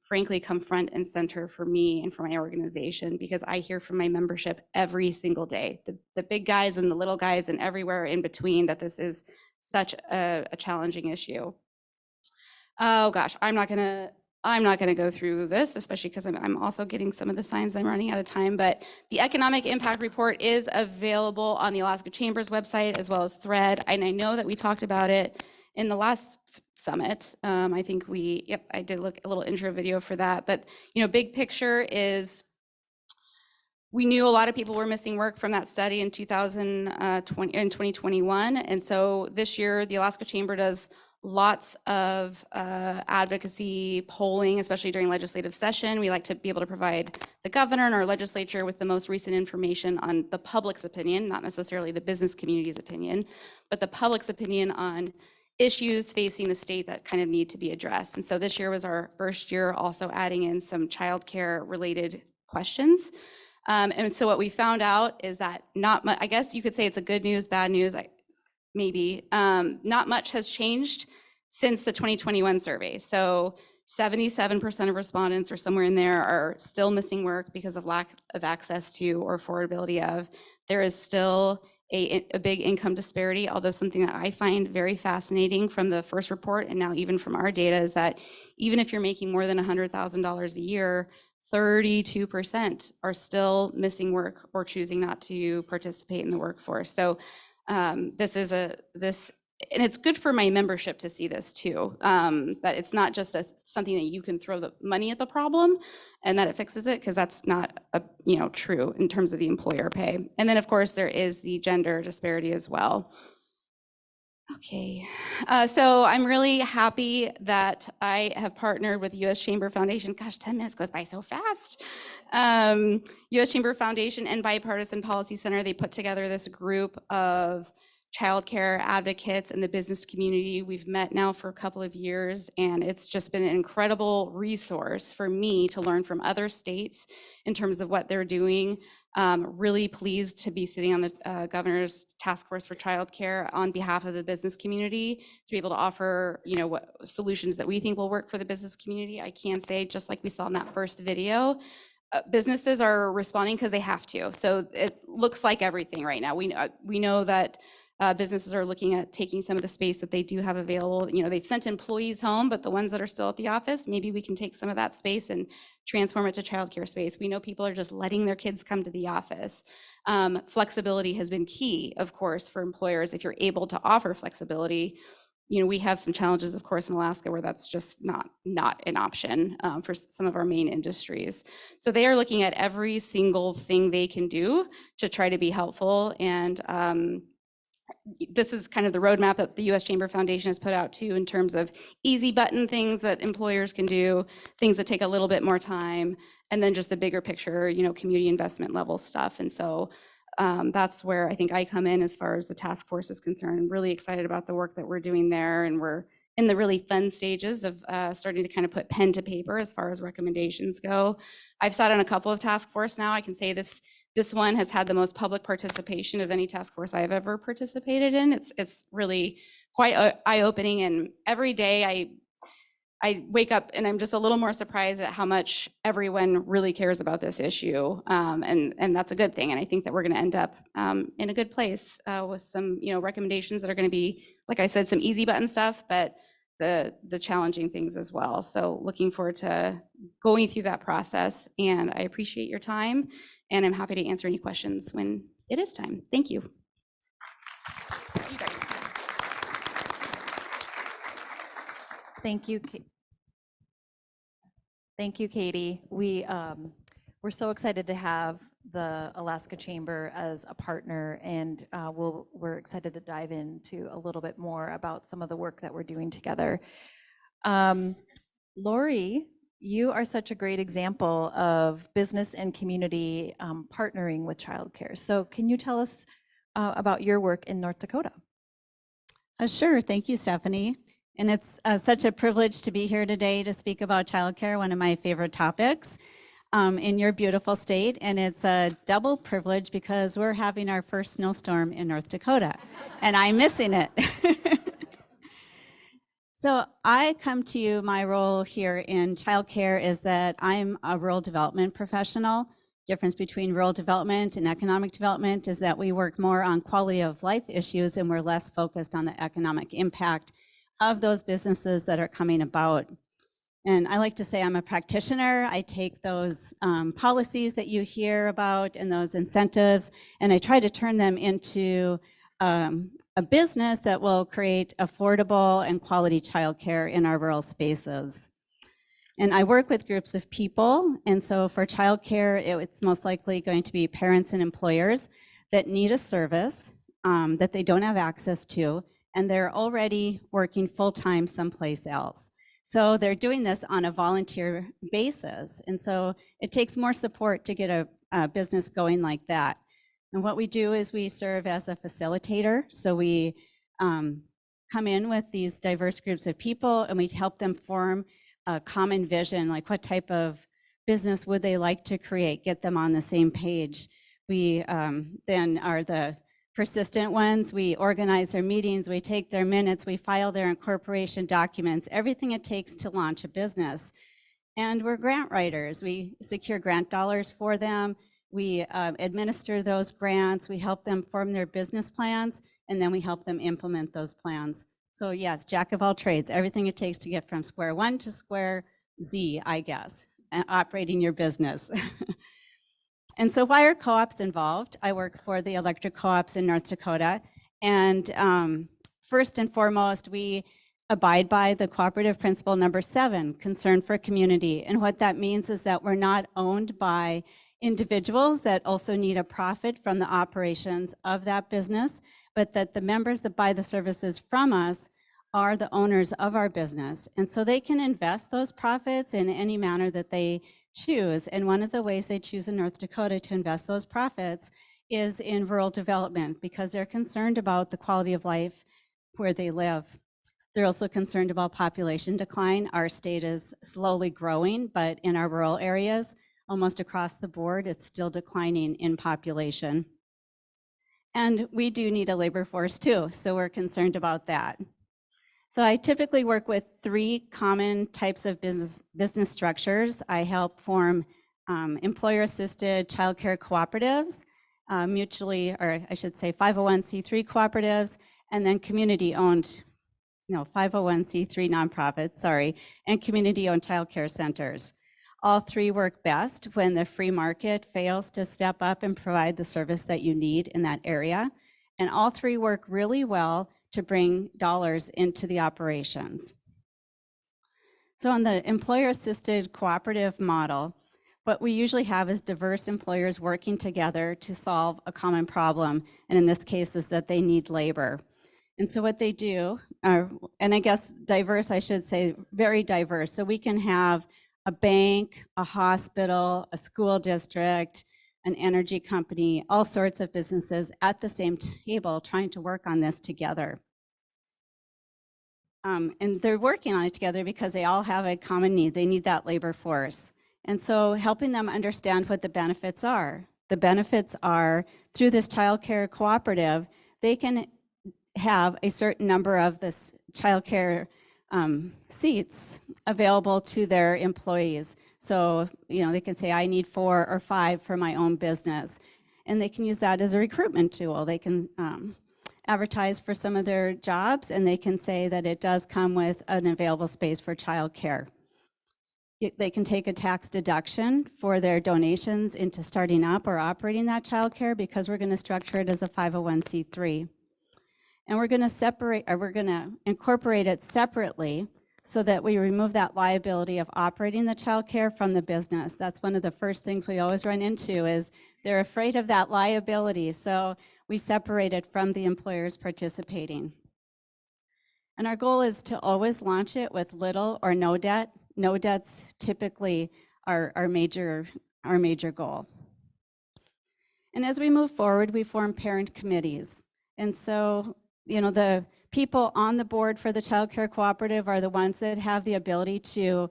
frankly come front and center for me and for my organization, because I hear from my membership every single day, the big guys and the little guys and everywhere in between, that this is such a challenging issue. Oh gosh, I'm not gonna go through this, especially because I'm also getting some of the signs I'm running out of time, but the economic impact report is available on the Alaska Chamber's website as well as Thread. And I know that we talked about it in the last summit, I think I did look a little intro video for that, but big picture is we knew a lot of people were missing work from that study in 2021. And so this year, the Alaska Chamber does lots of advocacy polling, especially during legislative session. We like to be able to provide the governor and our legislature with the most recent information on the public's opinion, not necessarily the business community's opinion, but the public's opinion on issues facing the state that kind of need to be addressed. And so this year was our first year also adding in some childcare related questions. And so what we found out is that I guess you could say it's a good news, bad news, maybe. Not much has changed since the 2021 survey. So 77% of respondents or somewhere in there are still missing work because of lack of access to or affordability of. There is still a big income disparity, although something that I find very fascinating from the first report and now even from our data is that even if you're making more than $100,000 a year, 32% are still missing work or choosing not to participate in the workforce. So and it's good for my membership to see this too, that it's not just something that you can throw the money at the problem and that it fixes it, because that's not true in terms of the employer pay. And then of course there is the gender disparity as well. Okay, so I'm really happy that I have partnered with U.S. Chamber Foundation. Gosh, 10 minutes goes by so fast. U.S. Chamber Foundation and Bipartisan Policy Center, they put together this group of childcare advocates in the business community. We've met now for a couple of years, and it's just been an incredible resource for me to learn from other states in terms of what they're doing. Really pleased to be sitting on the governor's task force for childcare on behalf of the business community to be able to offer, what solutions that we think will work for the business community. I can say, just like we saw in that first video, businesses are responding because they have to. So it looks like everything right now. We know that businesses are looking at taking some of the space that they do have available. They've sent employees home, but the ones that are still at the office, maybe we can take some of that space and transform it to childcare space. We know people are just letting their kids come to the office. Flexibility has been key, of course, for employers. If you're able to offer flexibility, we have some challenges, of course, in Alaska where that's just not an option for some of our main industries. So they are looking at every single thing they can do to try to be helpful. And this is kind of the roadmap that the U.S. Chamber Foundation has put out too, in terms of easy button things that employers can do, things that take a little bit more time, and then just the bigger picture, community investment level stuff. And so that's where I think I come in as far as the task force is concerned. I'm really excited about the work that we're doing there, and we're in the really fun stages of starting to kind of put pen to paper as far as recommendations go. I've sat on a couple of task force now. I can say this one has had the most public participation of any task force I've ever participated in. It's really quite eye-opening, and every day I wake up and I'm just a little more surprised at how much everyone really cares about this issue, and that's a good thing. And I think that we're going to end up in a good place with some recommendations that are going to be, like I said, some easy button stuff, but the challenging things as well. So looking forward to going through that process, and I appreciate your time, and I'm happy to answer any questions when it is time. Thank you. Thank you. Thank you, Katie. We're so excited to have the Alaska Chamber as a partner, and we're excited to dive into a little bit more about some of the work that we're doing together. Lori, you are such a great example of business and community partnering with childcare. So can you tell us about your work in North Dakota? Sure. Thank you, Stephanie. And it's such a privilege to be here today to speak about childcare, one of my favorite topics in your beautiful state. And it's a double privilege because we're having our first snowstorm in North Dakota, and I'm missing it. So I come to you, my role here in childcare is that I'm a rural development professional. Difference between rural development and economic development is that we work more on quality of life issues and we're less focused on the economic impact of those businesses that are coming about. And I like to say I'm a practitioner. I take those policies that you hear about and those incentives, and I try to turn them into a business that will create affordable and quality childcare in our rural spaces. And I work with groups of people, and so for childcare, it's most likely going to be parents and employers that need a service that they don't have access to, and they're already working full-time someplace else. So they're doing this on a volunteer basis, and so it takes more support to get a business going like that. And what we do is we serve as a facilitator, so we come in with these diverse groups of people, and we help them form a common vision, like what type of business would they like to create, get them on the same page. We then are the persistent ones. We organize their meetings, we take their minutes, we file their incorporation documents, everything it takes to launch a business. And we're grant writers. We secure grant dollars for them. We administer those grants. We help them form their business plans, and then we help them implement those plans. So yes, jack of all trades, everything it takes to get from square one to square Z, I guess, operating your business. And so why are co-ops involved? I work for the electric co-ops in North Dakota. And first and foremost, we abide by the cooperative principle number 7, concern for community. And what that means is that we're not owned by individuals that also need a profit from the operations of that business, but that the members that buy the services from us are the owners of our business. And so they can invest those profits in any manner that they choose. And one of the ways they choose in North Dakota to invest those profits is in rural development, because they're concerned about the quality of life where they live. They're also concerned about population decline. Our state is slowly growing, but in our rural areas, almost across the board, it's still declining in population. And we do need a labor force too, so we're concerned about that. So I typically work with 3 common types of business structures. I help form employer-assisted childcare cooperatives, mutually, or I should say 501c3 cooperatives, and then community-owned, 501c3 nonprofits, sorry, and community-owned childcare centers. All 3 work best when the free market fails to step up and provide the service that you need in that area. And all 3 work really well to bring dollars into the operations. So on the employer-assisted cooperative model, what we usually have is diverse employers working together to solve a common problem. And in this case is that they need labor. And so what they do, and I guess diverse, I should say very diverse. So we can have a bank, a hospital, a school district, an energy company, all sorts of businesses at the same table trying to work on this together. And they're working on it together because they all have a common need. They need that labor force. And so helping them understand what the benefits are. The benefits are through this childcare cooperative, they can have a certain number of this childcare seats available to their employees. So, they can say, I need 4 or 5 for my own business. And they can use that as a recruitment tool. They can advertise for some of their jobs, and they can say that it does come with an available space for childcare. They can take a tax deduction for their donations into starting up or operating that childcare, because we're going to structure it as a 501c3. And we're going to incorporate it separately so that we remove that liability of operating the childcare from the business. That's one of the first things we always run into, is they're afraid of that liability. So we separate it from the employers participating. And our goal is to always launch it with little or no debt. No debt's typically our major goal. And as we move forward, we form parent committees. And so, the people on the board for the Child Care Cooperative are the ones that have the ability to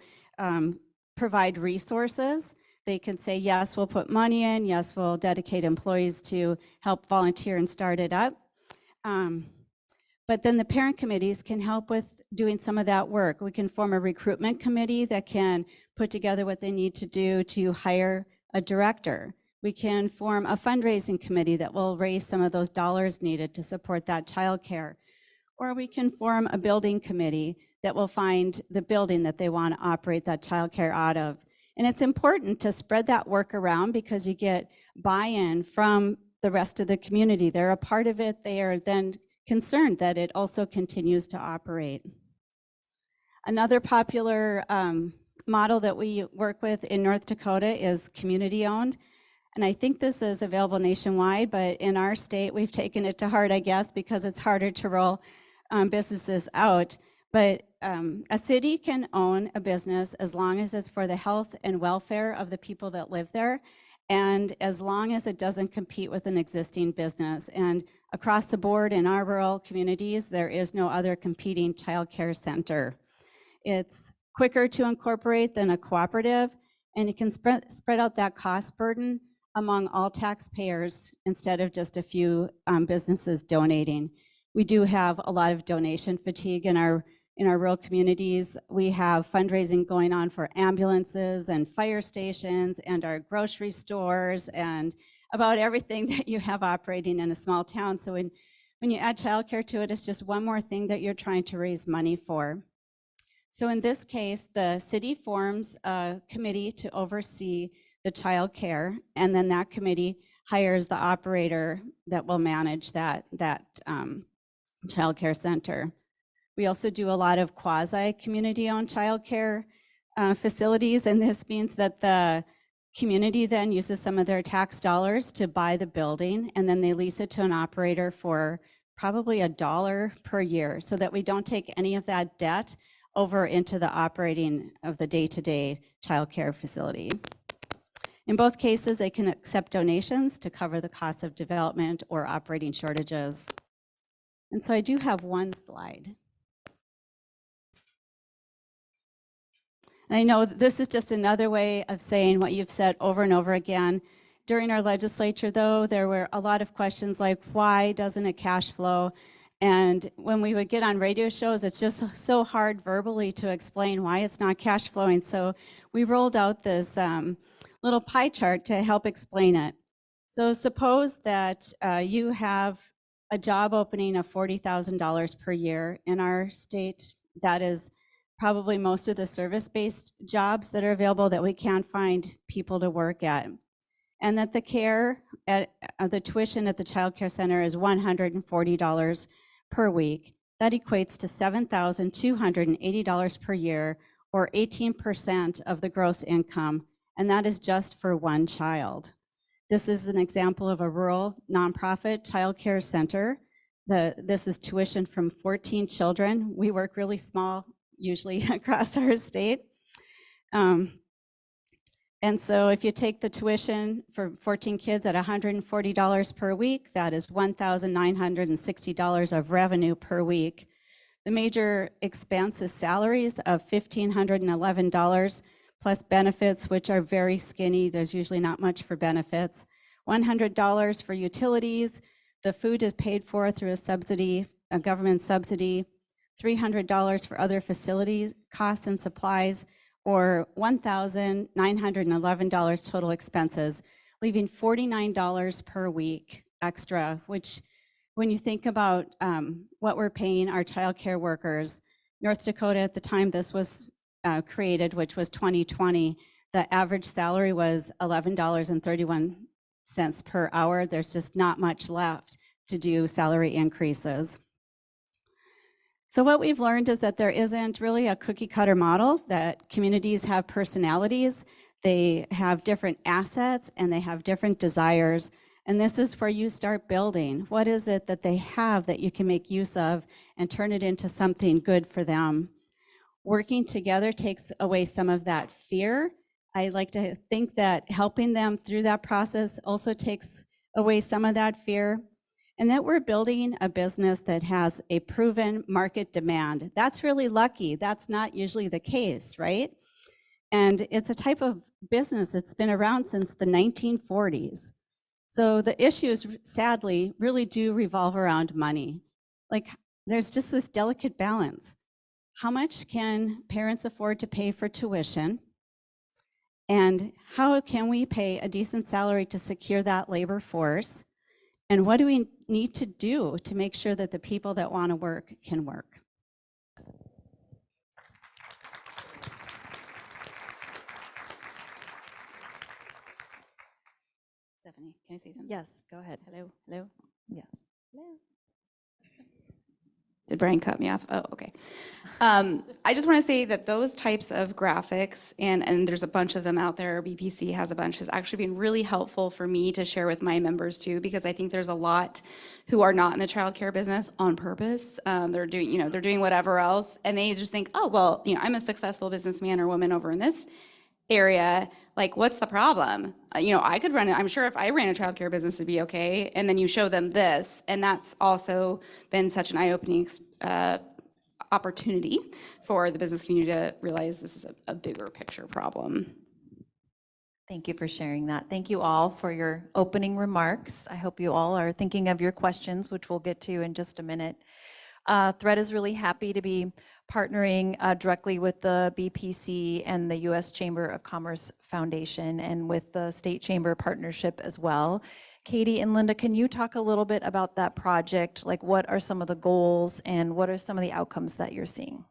provide resources. They can say, yes, we'll put money in, yes, we'll dedicate employees to help volunteer and start it up. But then the parent committees can help with doing some of that work. We can form a recruitment committee that can put together what they need to do to hire a director. We can form a fundraising committee that will raise some of those dollars needed to support that childcare. Or we can form a building committee that will find the building that they want to operate that childcare out of. And it's important to spread that work around, because you get buy-in from the rest of the community. They're a part of it. They are then concerned that it also continues to operate. Another popular model that we work with in North Dakota is community-owned. And I think this is available nationwide, but in our state, we've taken it to heart, I guess, because it's harder to roll businesses out. But a city can own a business as long as it's for the health and welfare of the people that live there, and as long as it doesn't compete with an existing business. And across the board in our rural communities, there is no other competing childcare center. It's quicker to incorporate than a cooperative, and it can spread out that cost burden among all taxpayers instead of just a few businesses donating. We do have a lot of donation fatigue in our rural communities. We have fundraising going on for ambulances and fire stations and our grocery stores and about everything that you have operating in a small town. So when you add childcare to it, it's just one more thing that you're trying to raise money for. So in this case, the city forms a committee to oversee the child care, and then that committee hires the operator that will manage that child care center. We also do a lot of quasi-community-owned child care facilities, and this means that the community then uses some of their tax dollars to buy the building, and then they lease it to an operator for probably $1 per year, so that we don't take any of that debt over into the operating of the day-to-day child care facility. In both cases, they can accept donations to cover the cost of development or operating shortages. And so I do have one slide. And I know this is just another way of saying what you've said over and over again. During our legislature, though, there were a lot of questions like, why doesn't it cash flow? And when we would get on radio shows, it's just so hard verbally to explain why it's not cash flowing. So we rolled out this little pie chart to help explain it. So suppose that you have a job opening of $40,000 per year. In our state, that is probably most of the service-based jobs that are available that we can't find people to work at. And that the care, the tuition at the child care center is $140 per week. That equates to $7,280 per year, or 18% of the gross income, and that is just for one child. This is an example of a rural nonprofit child care center. This is tuition from 14 children. We work really small, usually across our state. And so if you take the tuition for 14 kids at $140 per week, that is $1,960 of revenue per week. The major expense is salaries of $1,511 plus benefits, which are very skinny. There's usually not much for benefits. $100 for utilities. The food is paid for through a subsidy, a government subsidy. $300 for other facilities, costs and supplies, or $1,911 total expenses, leaving $49 per week extra, which when you think about what we're paying our child care workers, North Dakota at the time this was created, which was 2020, the average salary was $11.31 per hour. There's just not much left to do salary increases. So what we've learned is that there isn't really a cookie cutter model, that communities have personalities, they have different assets, and they have different desires. And this is where you start building. What is it that they have that you can make use of and turn it into something good for them? Working together takes away some of that fear. I like to think that helping them through that process also takes away some of that fear. And that we're building a business that has a proven market demand. That's really lucky. That's not usually the case, right? And it's a type of business that's been around since the 1940s. So the issues, sadly, really do revolve around money. Like, there's just this delicate balance. How much can parents afford to pay for tuition? And how can we pay a decent salary to secure that labor force? And what do we need to do to make sure that the people that want to work can work? Stephanie, can I say something? Yes, go ahead. Hello, hello. Yeah. Hello. Did Brian cut me off? Oh, okay. I just want to say that those types of graphics, and there's a bunch of them out there, BPC has a bunch, has actually been really helpful for me to share with my members too, because I think there's a lot who are not in the childcare business on purpose. They're doing whatever else, and they just think, oh, well, I'm a successful businessman or woman over in this area, like, what's the problem? I could run it. I'm sure if I ran a childcare business, it'd be okay. And then you show them this, and that's also been such an eye-opening opportunity for the business community to realize this is a bigger picture problem. Thank you for sharing that. Thank you all for your opening remarks. I hope you all are thinking of your questions, which we'll get to in just a minute. Thread is really happy to be partnering directly with the BPC and the U.S. Chamber of Commerce Foundation and with the State Chamber partnership as well. Katie and Linda, can you talk a little bit about that project? Like, what are some of the goals and what are some of the outcomes that you're seeing?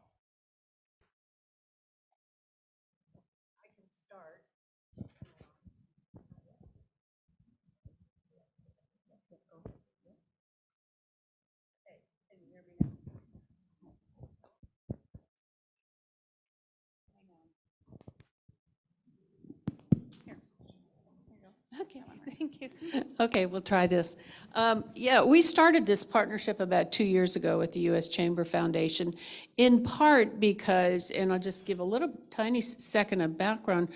Okay, thank you. Okay, we'll try this. Yeah, we started this partnership about 2 years ago with the U.S. Chamber Foundation, in part because, and I'll just give a little tiny second of background,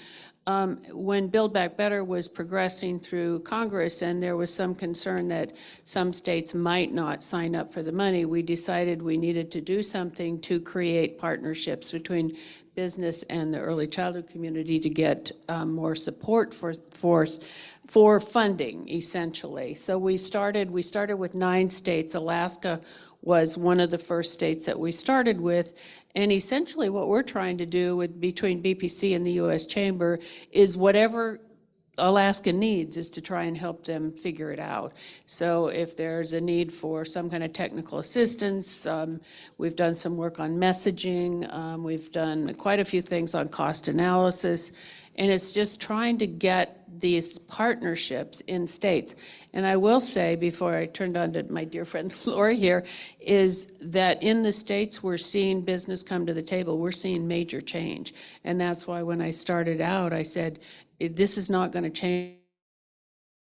when Build Back Better was progressing through Congress and there was some concern that some states might not sign up for the money, we decided we needed to do something to create partnerships between business and the early childhood community to get more support for funding, essentially. So we started with 9 states. Alaska was one of the first states that we started with. And essentially what we're trying to do between BPC and the U.S. Chamber is whatever Alaska needs is to try and help them figure it out. So if there's a need for some kind of technical assistance, we've done some work on messaging, we've done quite a few things on cost analysis, and it's just trying to get these partnerships in states. And I will say, before I turned on to my dear friend Lori here, is that in the states we're seeing business come to the table, we're seeing major change. And that's why when I started out, I said, this is not going to change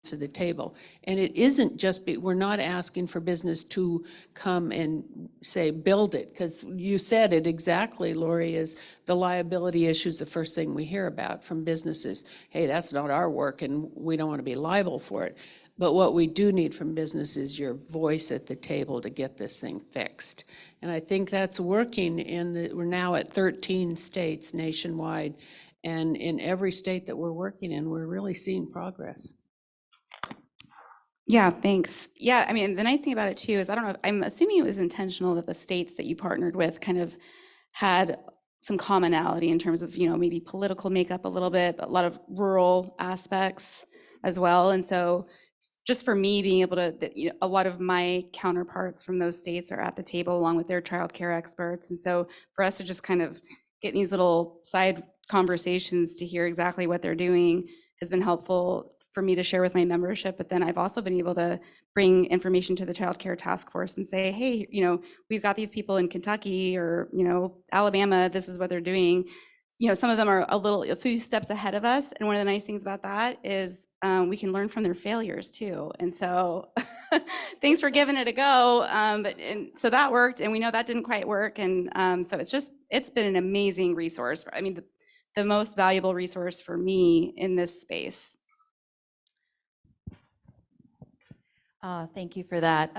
to the table. And it isn't just, we're not asking for business to come and say, build it, because you said it exactly, Lori, is the liability issue is the first thing we hear about from businesses. Hey, that's not our work and we don't want to be liable for it. But what we do need from business is your voice at the table to get this thing fixed. And I think that's working we're now at 13 states nationwide. And in every state that we're working in, we're really seeing progress. Yeah, thanks. Yeah, I mean, the nice thing about it too is, I don't know, I'm assuming it was intentional that the states that you partnered with kind of had some commonality in terms of, maybe political makeup a little bit, but a lot of rural aspects as well. And so just for me being able to, a lot of my counterparts from those states are at the table along with their child care experts. And so for us to just kind of get these little side conversations to hear exactly what they're doing has been helpful for me to share with my membership. But then I've also been able to bring information to the child care task force and say, hey, we've got these people in Kentucky or, Alabama, this is what they're doing. Some of them are a few steps ahead of us. And one of the nice things about that is we can learn from their failures too. And so thanks for giving it a go. So that worked, and we know that didn't quite work. And so it's been an amazing resource. I mean, the most valuable resource for me in this space. Thank you for that.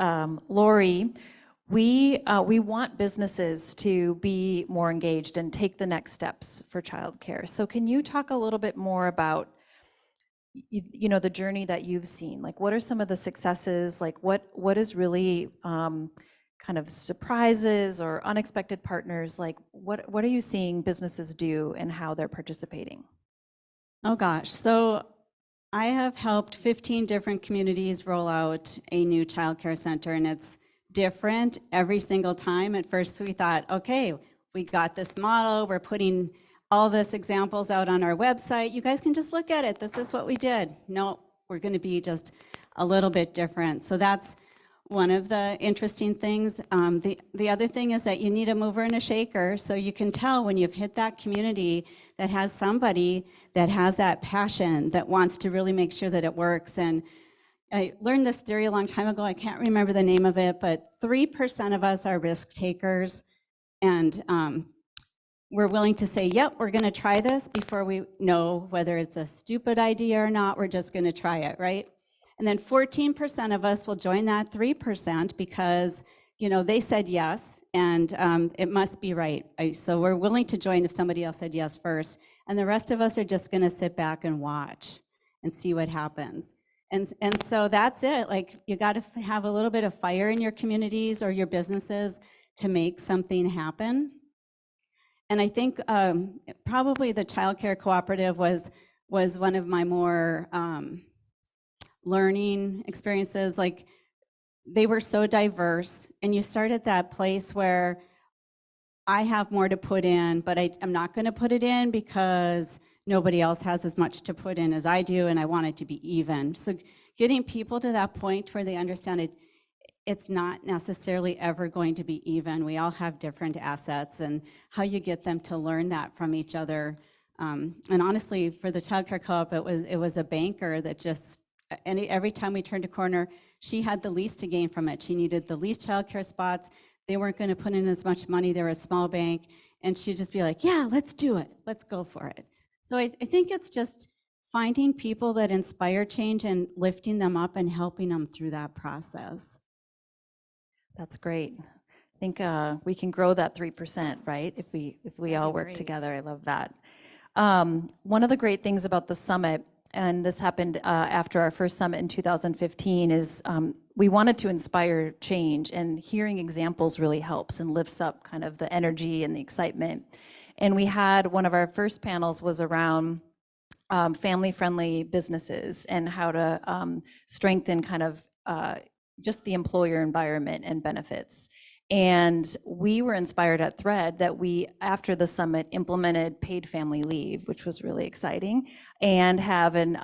Lori, we want businesses to be more engaged and take the next steps for childcare. So can you talk a little bit more about the journey that you've seen? Like, what are some of the successes? Like, what is really kind of surprises or unexpected partners? Like, what are you seeing businesses do and how they're participating? Oh gosh, so I have helped 15 different communities roll out a new childcare center, and it's different every single time. At first we thought, okay, we got this model, we're putting all this examples out on our website, you guys can just look at it, this is what we did. No, we're going to be just a little bit different. So that's one of the interesting things. The other thing is that you need a mover and a shaker. So you can tell when you've hit that community that has somebody that has that passion, that wants to really make sure that it works. And I learned this theory a long time ago. I can't remember the name of it, but 3% of us are risk takers. And we're willing to say, yep, we're going to try this before we know whether it's a stupid idea or not. We're just going to try it, right? And then 14% of us will join that 3% because, you know, they said yes, and it must be right. So we're willing to join if somebody else said yes first. And the rest of us are just going to sit back and watch and see what happens. And so that's it. Like, you got to have a little bit of fire in your communities or your businesses to make something happen. And I think probably the childcare cooperative was one of my more learning experiences. Like, they were so diverse, and you start at that place where I have more to put in, but I'm not going to put it in because nobody else has as much to put in as I do, and I want it to be even. So getting people to that point where they understand it, it's not necessarily ever going to be even. We all have different assets, and how you get them to learn that from each other. And honestly, for the childcare co-op, it was a banker that just, every time we turned a corner, she had the least to gain from it. She needed the least childcare spots. They weren't going to put in as much money. They were a small bank, and she'd just be like, yeah, let's do it. Let's go for it. So I think it's just finding people that inspire change and lifting them up and helping them through that process. That's great. I think we can grow that 3%, right? If we all work together. I love that. One of the great things about the summit, and this happened after our first summit in 2015, is we wanted to inspire change, and hearing examples really helps and lifts up kind of the energy and the excitement. And we had one of our first panels was around family-friendly businesses and how to strengthen kind of just the employer environment and benefits. And we were inspired at Thread that we, after the summit, implemented paid family leave, which was really exciting, and have an,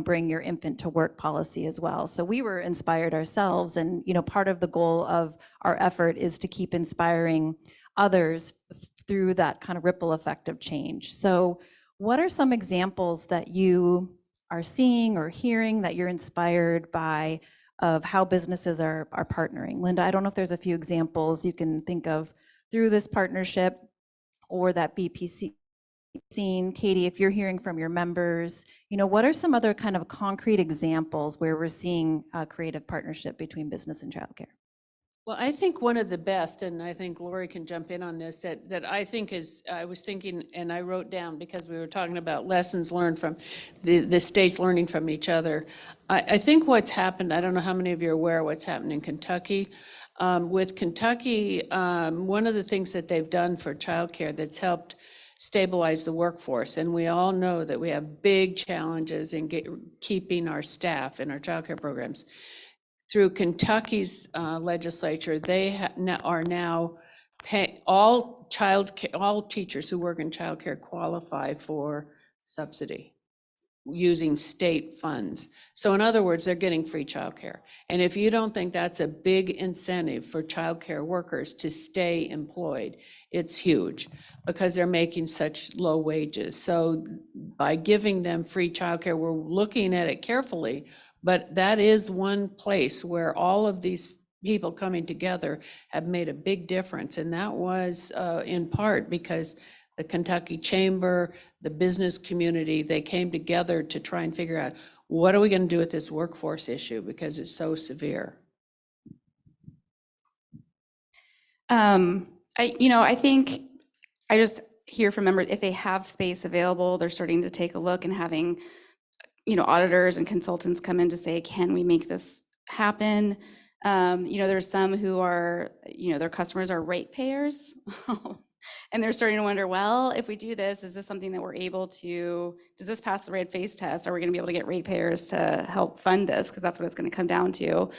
bring your infant to work policy as well. So we were inspired ourselves, and, part of the goal of our effort is to keep inspiring others through that kind of ripple effect of change. So what are some examples that you are seeing or hearing that you're inspired by of how businesses are partnering? Linda, I don't know if there's a few examples you can think of through this partnership or that BPC scene. Katie, if you're hearing from your members, what are some other kind of concrete examples where we're seeing a creative partnership between business and childcare? Well, I think one of the best, and I think Lori can jump in on this, that I think is, I was thinking, and I wrote down because we were talking about lessons learned from the states learning from each other. I think what's happened, I don't know how many of you are aware of what's happened in Kentucky. With Kentucky, one of the things that they've done for childcare that's helped stabilize the workforce, and we all know that we have big challenges in keeping our staff in our childcare programs. Through Kentucky's legislature, they are now all teachers who work in childcare qualify for subsidy using state funds. So in other words, they're getting free childcare. And if you don't think that's a big incentive for childcare workers to stay employed, it's huge because they're making such low wages. So by giving them free childcare, we're looking at it carefully. But that is one place where all of these people coming together have made a big difference. And that was in part because the Kentucky Chamber, the business community, they came together to try and figure out, what are we going to do with this workforce issue because it's so severe. I think I just hear from members, if they have space available, they're starting to take a look and having auditors and consultants come in to say, can we make this happen? There's some who are, their customers are ratepayers. And they're starting to wonder, well, if we do this, is this something that we're able to, does this pass the red face test? Are we going to be able to get ratepayers to help fund this? Because that's what it's going to come down to.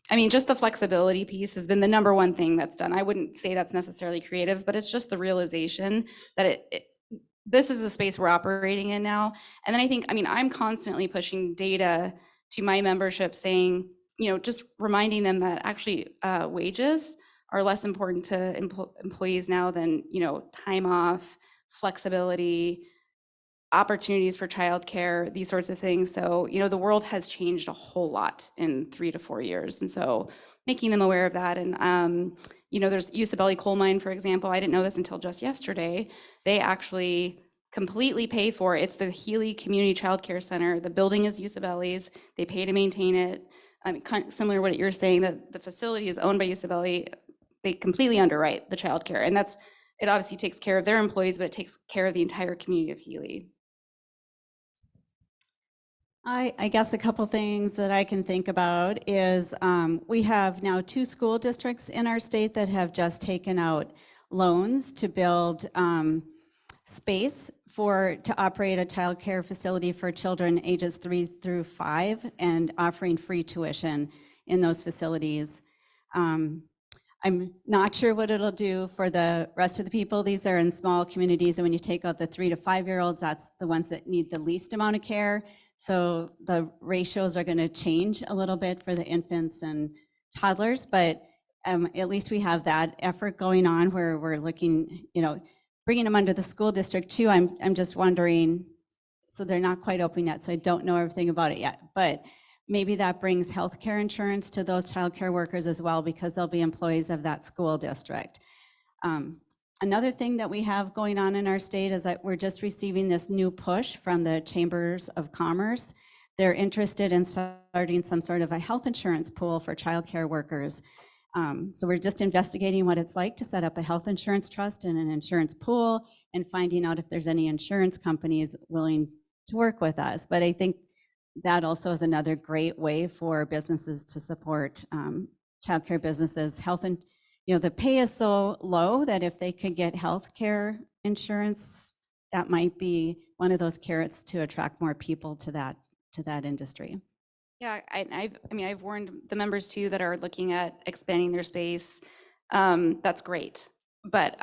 I mean, just the flexibility piece has been the number one thing that's done. I wouldn't say that's necessarily creative, but it's just the realization that this is the space we're operating in now. And then I think, I'm constantly pushing data to my membership saying, just reminding them that actually wages are less important to employees now than, time off, flexibility, opportunities for childcare, these sorts of things. So, the world has changed a whole lot in 3 to 4 years. And so making them aware of that. And, there's Usabelli Coal Mine, for example. I didn't know this until just yesterday. They actually completely pay for it. It's the Healy Community Child Care Center. The building is Usabelli's. They pay to maintain it. Similar to what you're saying, that the facility is owned by Usabelli. They completely underwrite the child care. And it obviously takes care of their employees, but it takes care of the entire community of Healy. I guess a couple things that I can think about is we have now 2 school districts in our state that have just taken out loans to build space to operate a child care facility for children ages 3 through 5 and offering free tuition in those facilities. I'm not sure what it'll do for the rest of the people. These are in small communities, and when you take out the 3 to 5-year-olds, that's the ones that need the least amount of care. So the ratios are going to change a little bit for the infants and toddlers, but at least we have that effort going on where we're looking, bringing them under the school district too. I'm just wondering, so they're not quite open yet, so I don't know everything about it yet, but maybe that brings health care insurance to those child care workers as well, because they'll be employees of that school district. Another thing that we have going on in our state is that we're just receiving this new push from the Chambers of Commerce. They're interested in starting some sort of a health insurance pool for child care workers. So we're just investigating what it's like to set up a health insurance trust and an insurance pool and finding out if there's any insurance companies willing to work with us. But I think that also is another great way for businesses to support childcare businesses. The pay is so low that if they could get health care insurance, that might be one of those carrots to attract more people to that industry. Yeah, I've warned the members too that are looking at expanding their space. That's great, but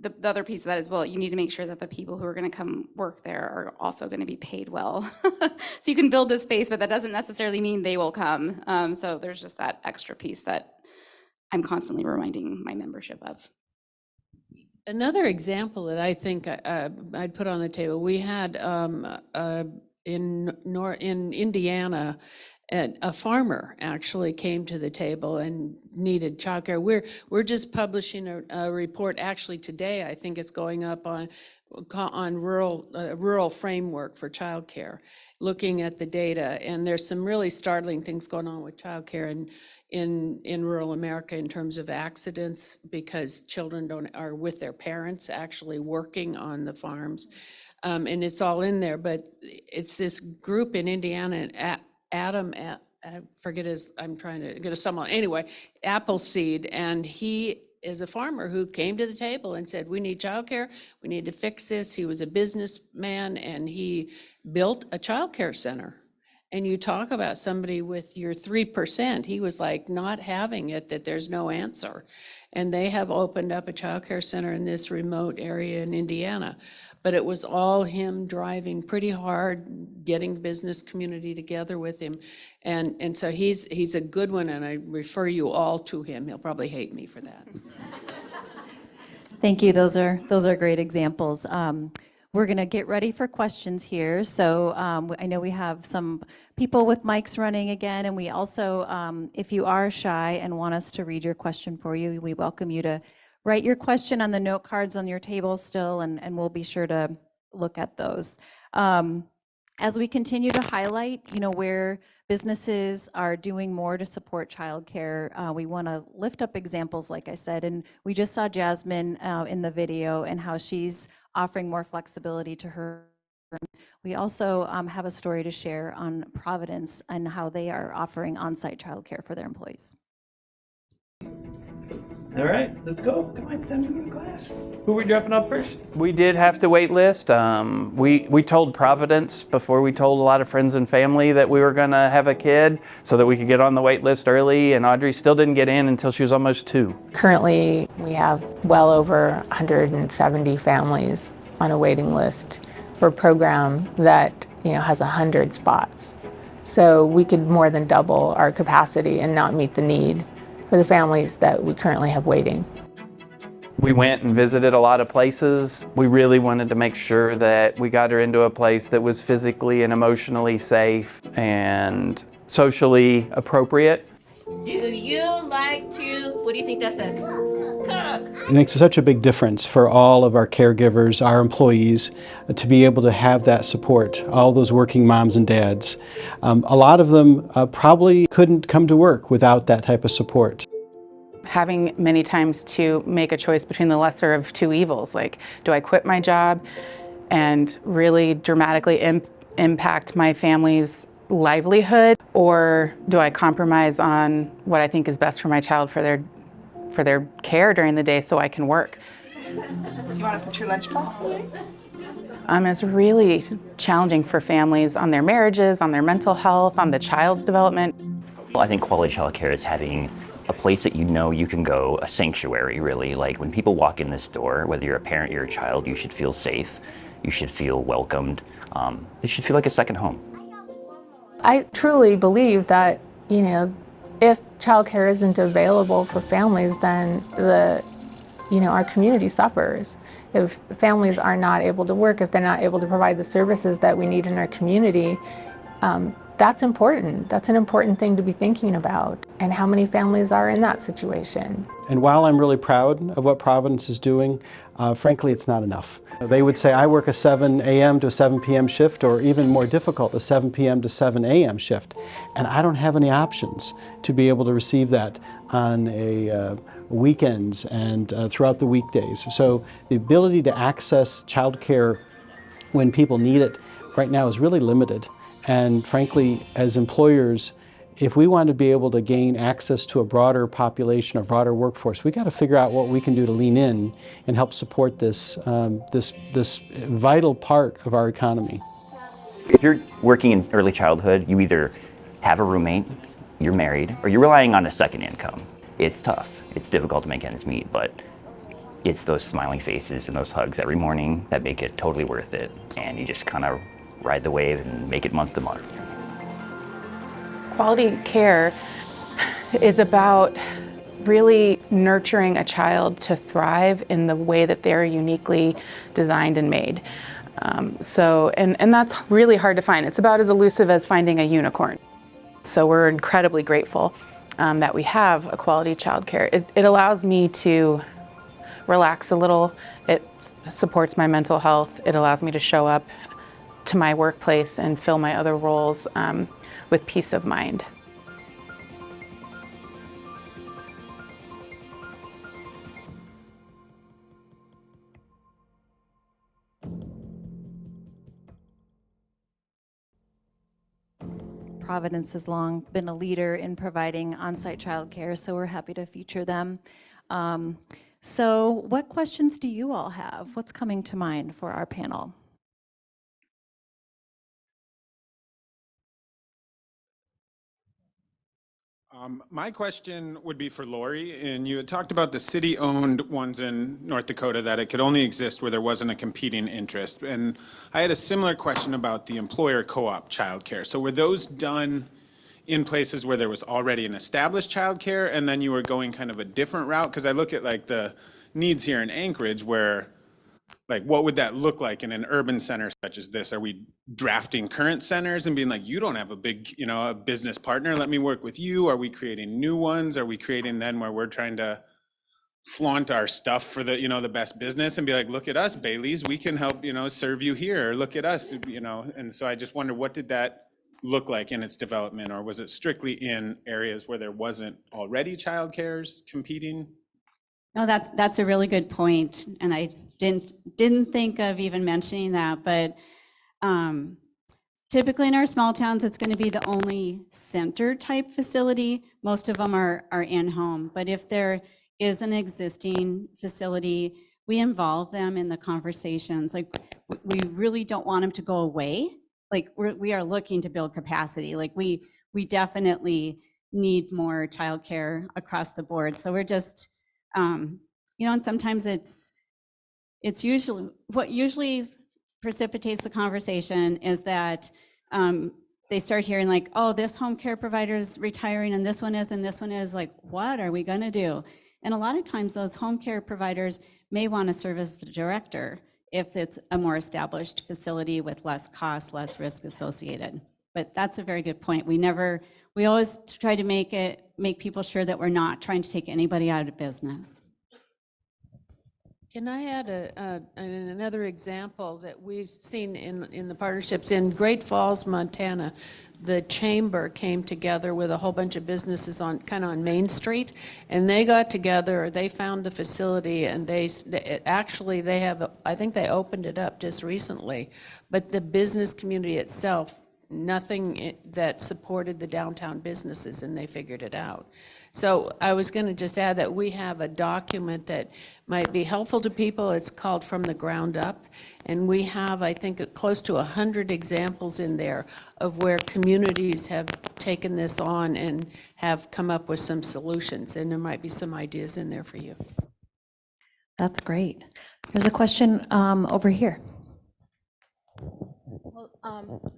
the other piece of that is, well, you need to make sure that the people who are going to come work there are also going to be paid well. So you can build this space, but that doesn't necessarily mean they will come. So there's just that extra piece that I'm constantly reminding my membership of. Another example that I think I'd put on the table, we had in Indiana, a farmer actually came to the table and needed childcare. We're just publishing a report actually today. I think it's going up on rural framework for childcare, looking at the data. And there's some really startling things going on with childcare in rural America in terms of accidents, because children are with their parents actually working on the farms. And it's all in there, but it's this group in Indiana, Adam, I forget I'm trying to get a someone, anyway, Appleseed, and he is a farmer who came to the table and said, we need childcare, we need to fix this. He was a businessman and he built a childcare center. And you talk about somebody with your 3%, he was like not having it, that there's no answer. And they have opened up a childcare center in this remote area in Indiana. But it was all him driving pretty hard, getting the business community together with him. And so he's a good one, and I refer you all to him. He'll probably hate me for that. Thank you. Those are great examples. We're going to get ready for questions here. So I know we have some people with mics running again, and we also, if you are shy and want us to read your question for you, we welcome you to write your question on the note cards on your table still, and we'll be sure to look at those. As we continue to highlight, where businesses are doing more to support childcare, we want to lift up examples, like I said, and we just saw Jasmine in the video and how she's offering more flexibility to her. We also have a story to share on Providence and how they are offering on-site childcare for their employees. All right, let's go. Come on, it's time to begin class. Who are we dropping off first? We did have to wait list. We told Providence before we told a lot of friends and family that we were going to have a kid so that we could get on the wait list early, and Audrey still didn't get in until she was almost 2. Currently, we have well over 170 families on a waiting list for a program that has 100 spots. So we could more than double our capacity and not meet the need for the families that we currently have waiting. We went and visited a lot of places. We really wanted to make sure that we got her into a place that was physically and emotionally safe and socially appropriate. Do you like to, what do you think that says? Cook. It makes such a big difference for all of our caregivers, our employees, to be able to have that support, all those working moms and dads. A lot of them probably couldn't come to work without that type of support. Having many times to make a choice between the lesser of two evils, like do I quit my job and really dramatically impact my family's livelihood, or do I compromise on what I think is best for my child for their care during the day so I can work? Do you want to put your lunchbox away? It's really challenging for families on their marriages, on their mental health, on the child's development. Well, I think quality childcare is having a place that you know you can go, a sanctuary really. Like when people walk in this door, whether you're a parent or you're a child, you should feel safe, you should feel welcomed, it should feel like a second home. I truly believe that, if childcare isn't available for families, then our community suffers. If families are not able to work, if they're not able to provide the services that we need in our community, that's important. That's an important thing to be thinking about. And how many families are in that situation? And while I'm really proud of what Providence is doing, frankly, it's not enough. They would say I work a 7 a.m. to a 7 p.m. shift, or even more difficult, a 7 p.m. to 7 a.m. shift. And I don't have any options to be able to receive that on weekends and throughout the weekdays. So the ability to access childcare when people need it right now is really limited. And frankly, as employers, if we want to be able to gain access to a broader population, a broader workforce, we got to figure out what we can do to lean in and help support this vital part of our economy. If you're working in early childhood, you either have a roommate, you're married, or you're relying on a second income. It's tough. It's difficult to make ends meet, but it's those smiling faces and those hugs every morning that make it totally worth it. And you just kind of ride the wave and make it month to month. Quality care is about really nurturing a child to thrive in the way that they're uniquely designed and made. And that's really hard to find. It's about as elusive as finding a unicorn. So we're incredibly grateful that we have a quality childcare. It allows me to relax a little. It supports my mental health. It allows me to show up to my workplace and fill my other roles with peace of mind. Providence has long been a leader in providing on-site childcare, so we're happy to feature them. So what questions do you all have? What's coming to mind for our panel? My question would be for Lori, and you had talked about the city-owned ones in North Dakota, that it could only exist where there wasn't a competing interest. And I had a similar question about the employer co-op childcare. So were those done in places where there was already an established childcare, and then you were going kind of a different route? Because I look at like the needs here in Anchorage, where like what would that look like in an urban center such as this? Are we drafting current centers and being like, you don't have a big, a business partner, let me work with you? Are we creating new ones? Are we creating then where we're trying to flaunt our stuff for the, the best business and be like, look at us, Bailey's, we can help, serve you here. Look at us, And so I just wonder, what did that look like in its development? Or was it strictly in areas where there wasn't already childcares competing? No, that's a really good point, and I didn't think of even mentioning that, but typically in our small towns, it's going to be the only center type facility. Most of them are in-home, but if there is an existing facility, we involve them in the conversations. Like, we really don't want them to go away. Like, we are looking to build capacity. Like, we definitely need more childcare across the board. So we're just, and sometimes it's usually, what usually precipitates the conversation is that they start hearing like, oh, this home care provider is retiring and this one is, like, what are we gonna do? And a lot of times those home care providers may wanna serve as the director if it's a more established facility with less cost, less risk associated. But that's a very good point. We always try to make people sure that we're not trying to take anybody out of business. Can I add another example that we've seen in the partnerships in Great Falls, Montana? The chamber came together with a whole bunch of businesses on Main Street, and they got together. They found the facility, and they have. I think they opened it up just recently, but the business community itself, nothing that supported the downtown businesses, and they figured it out. So I was going to just add that we have a document that might be helpful to people. It's called From the Ground Up, and we have, I think, close to 100 examples in there of where communities have taken this on and have come up with some solutions, and there might be some ideas in there for you. That's great. There's a question over here.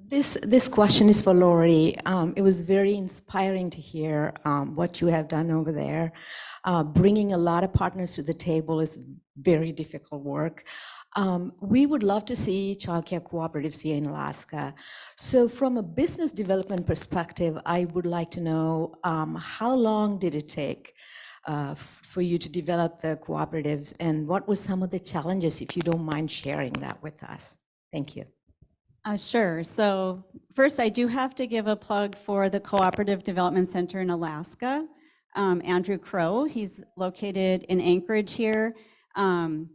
This question is for Lori. It was very inspiring to hear what you have done over there. Bringing a lot of partners to the table is very difficult work. We would love to see childcare cooperatives here in Alaska. So from a business development perspective, I would like to know how long did it take for you to develop the cooperatives, and what were some of the challenges, if you don't mind sharing that with us? Thank you. Sure. So first, I do have to give a plug for the Cooperative Development Center in Alaska. Andrew Crow, he's located in Anchorage here. When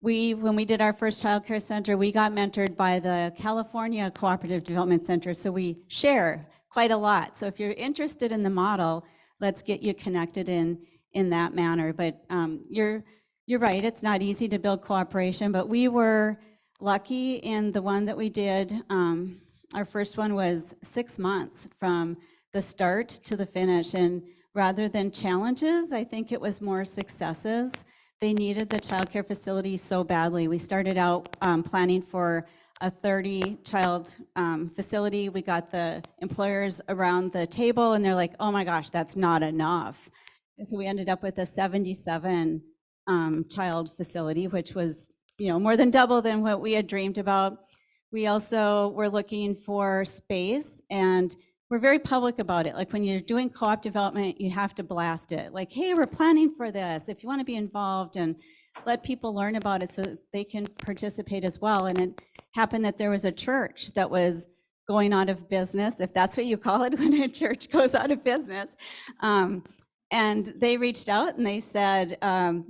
we did our first child care center, we got mentored by the California Cooperative Development Center, so we share quite a lot. So if you're interested in the model, let's get you connected in that manner. But you're right, it's not easy to build cooperation, but we were lucky in the one that we did. Our first one was 6 months from the start to the finish, and rather than challenges, I think it was more successes. They needed the childcare facility so badly. We started out planning for a 30-child facility. We got the employers around the table, and they're like, oh my gosh, that's not enough. And so we ended up with a 77 child facility, which was more than double than what we had dreamed about. We also were looking for space, and we're very public about it. Like when you're doing co-op development, you have to blast it. Like, hey, we're planning for this. If you want to be involved, and let people learn about it so that they can participate as well. And it happened that there was a church that was going out of business, if that's what you call it when a church goes out of business. And they reached out and they said,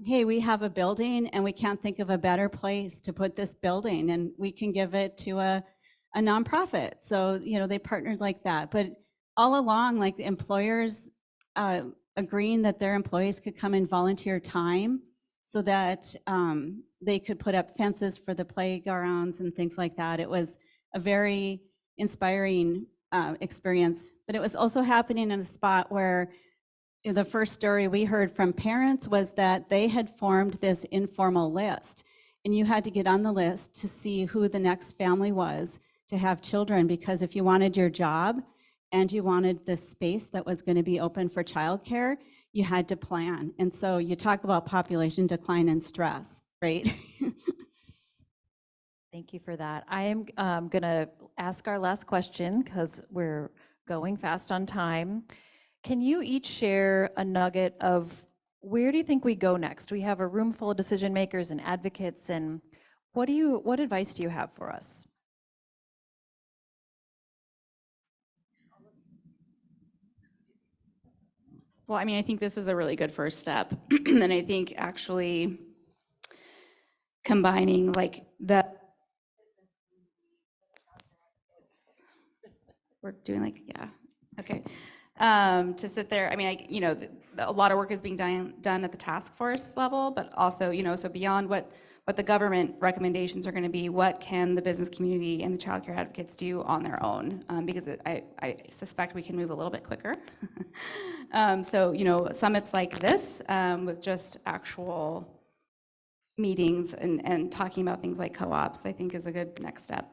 hey, we have a building and we can't think of a better place to put this building, and we can give it to a nonprofit. So, they partnered like that. But all along, like the employers agreeing that their employees could come and volunteer time so that they could put up fences for the playgrounds and things like that. It was a very inspiring experience, but it was also happening in a spot where the first story we heard from parents was that they had formed this informal list, and you had to get on the list to see who the next family was to have children, because if you wanted your job and you wanted the space that was going to be open for childcare, you had to plan. And so you talk about population decline and stress, right? Thank you for that. I am going to ask our last question because we're going fast on time. Can you each share a nugget of where do you think we go next? We have a room full of decision makers and advocates, and what advice do you have for us? Well, I think this is a really good first step. And I think actually combining we're doing okay. To sit there, a lot of work is being done at the task force level, but also, so beyond what the government recommendations are going to be, what can the business community and the child care advocates do on their own? Because I suspect we can move a little bit quicker. So, summits like this with just actual meetings and talking about things like co-ops, I think is a good next step.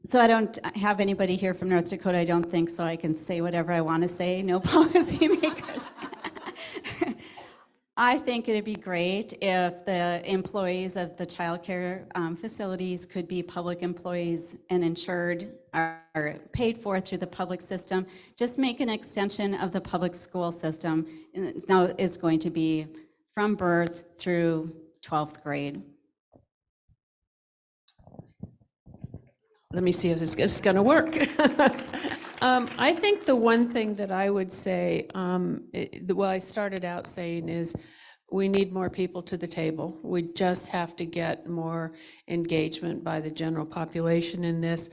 So I don't have anybody here from North Dakota, I don't think, so I can say whatever I want to say, no policymakers. I think it'd be great if the employees of the childcare facilities could be public employees and insured or paid for through the public system. Just make an extension of the public school system. And now it's going to be from birth through 12th grade. Let me see if this is going to work. I think the one thing that I would say, well, I started out saying is we need more people to the table. We just have to get more engagement by the general population in this.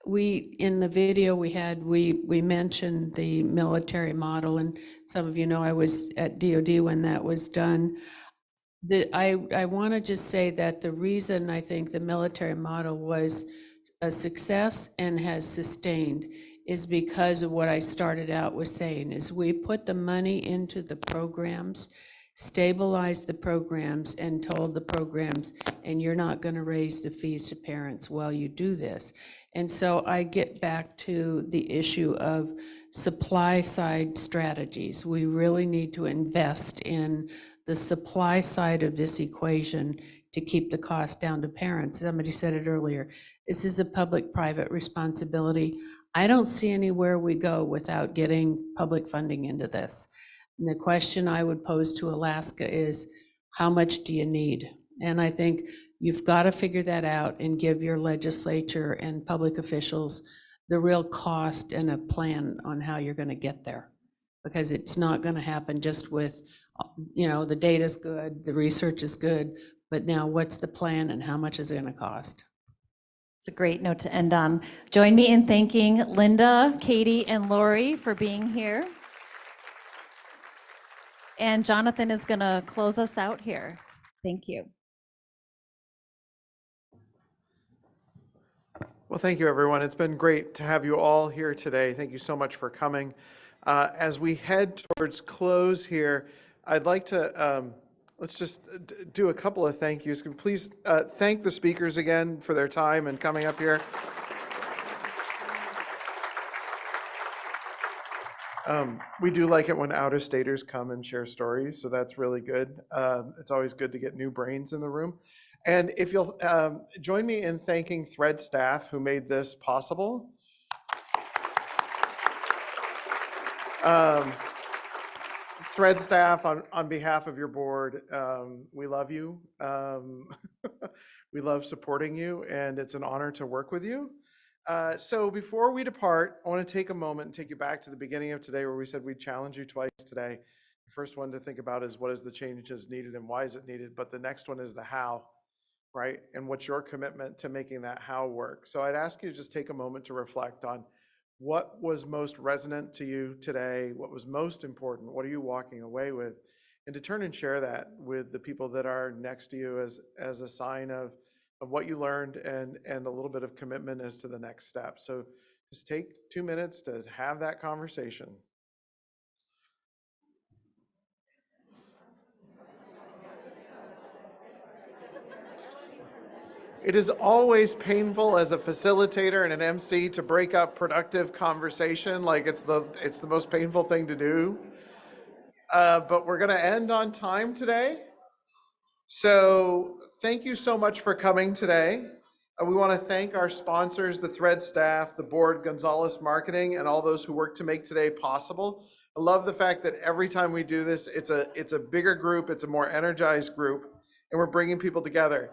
In the video we mentioned the military model, and some of you know I was at DOD when that was done. I want to just say that the reason I think the military model was a success and has sustained is because of what I started out with saying, is we put the money into the programs, stabilized the programs, and told the programs, and you're not going to raise the fees to parents while you do this. And so I get back to the issue of supply side strategies. We really need to invest in the supply side of this equation to keep the cost down to parents. Somebody said it earlier. This is a public-private responsibility. I don't see anywhere we go without getting public funding into this. And the question I would pose to Alaska is, how much do you need? And I think you've got to figure that out and give your legislature and public officials the real cost and a plan on how you're going to get there. Because it's not going to happen just with, the data's good, the research is good, but now what's the plan and how much is it going to cost? It's a great note to end on. Join me in thanking Linda, Katie, and Lori for being here. And Jonathan is going to close us out here. Thank you. Well, thank you, everyone. It's been great to have you all here today. Thank you so much for coming. As we head towards close here, I'd like to let's just do a couple of thank yous. Can we please thank the speakers again for their time and coming up here. We do like it when out-of-staters come and share stories, so that's really good. It's always good to get new brains in the room. And if you'll join me in thanking Thread staff who made this possible. Thread staff, on behalf of your board, we love you. We love supporting you, and it's an honor to work with you. So before we depart, I want to take a moment and take you back to the beginning of today where we said we'd challenge you twice today. The first one to think about is what is the changes needed and why is it needed? But the next one is the how, right? And what's your commitment to making that how work? So I'd ask you to just take a moment to reflect on what was most resonant to you today, what was most important, what are you walking away with? And to turn and share that with the people that are next to you as a sign of what you learned and a little bit of commitment as to the next step. So just take 2 minutes to have that conversation. It is always painful as a facilitator and an MC to break up productive conversation. Like it's the most painful thing to do. But we're going to end on time today. So thank you so much for coming today. We want to thank our sponsors, the Thread staff, the board, Gonzalez Marketing, and all those who work to make today possible. I love the fact that every time we do this, it's a bigger group, it's a more energized group, and we're bringing people together.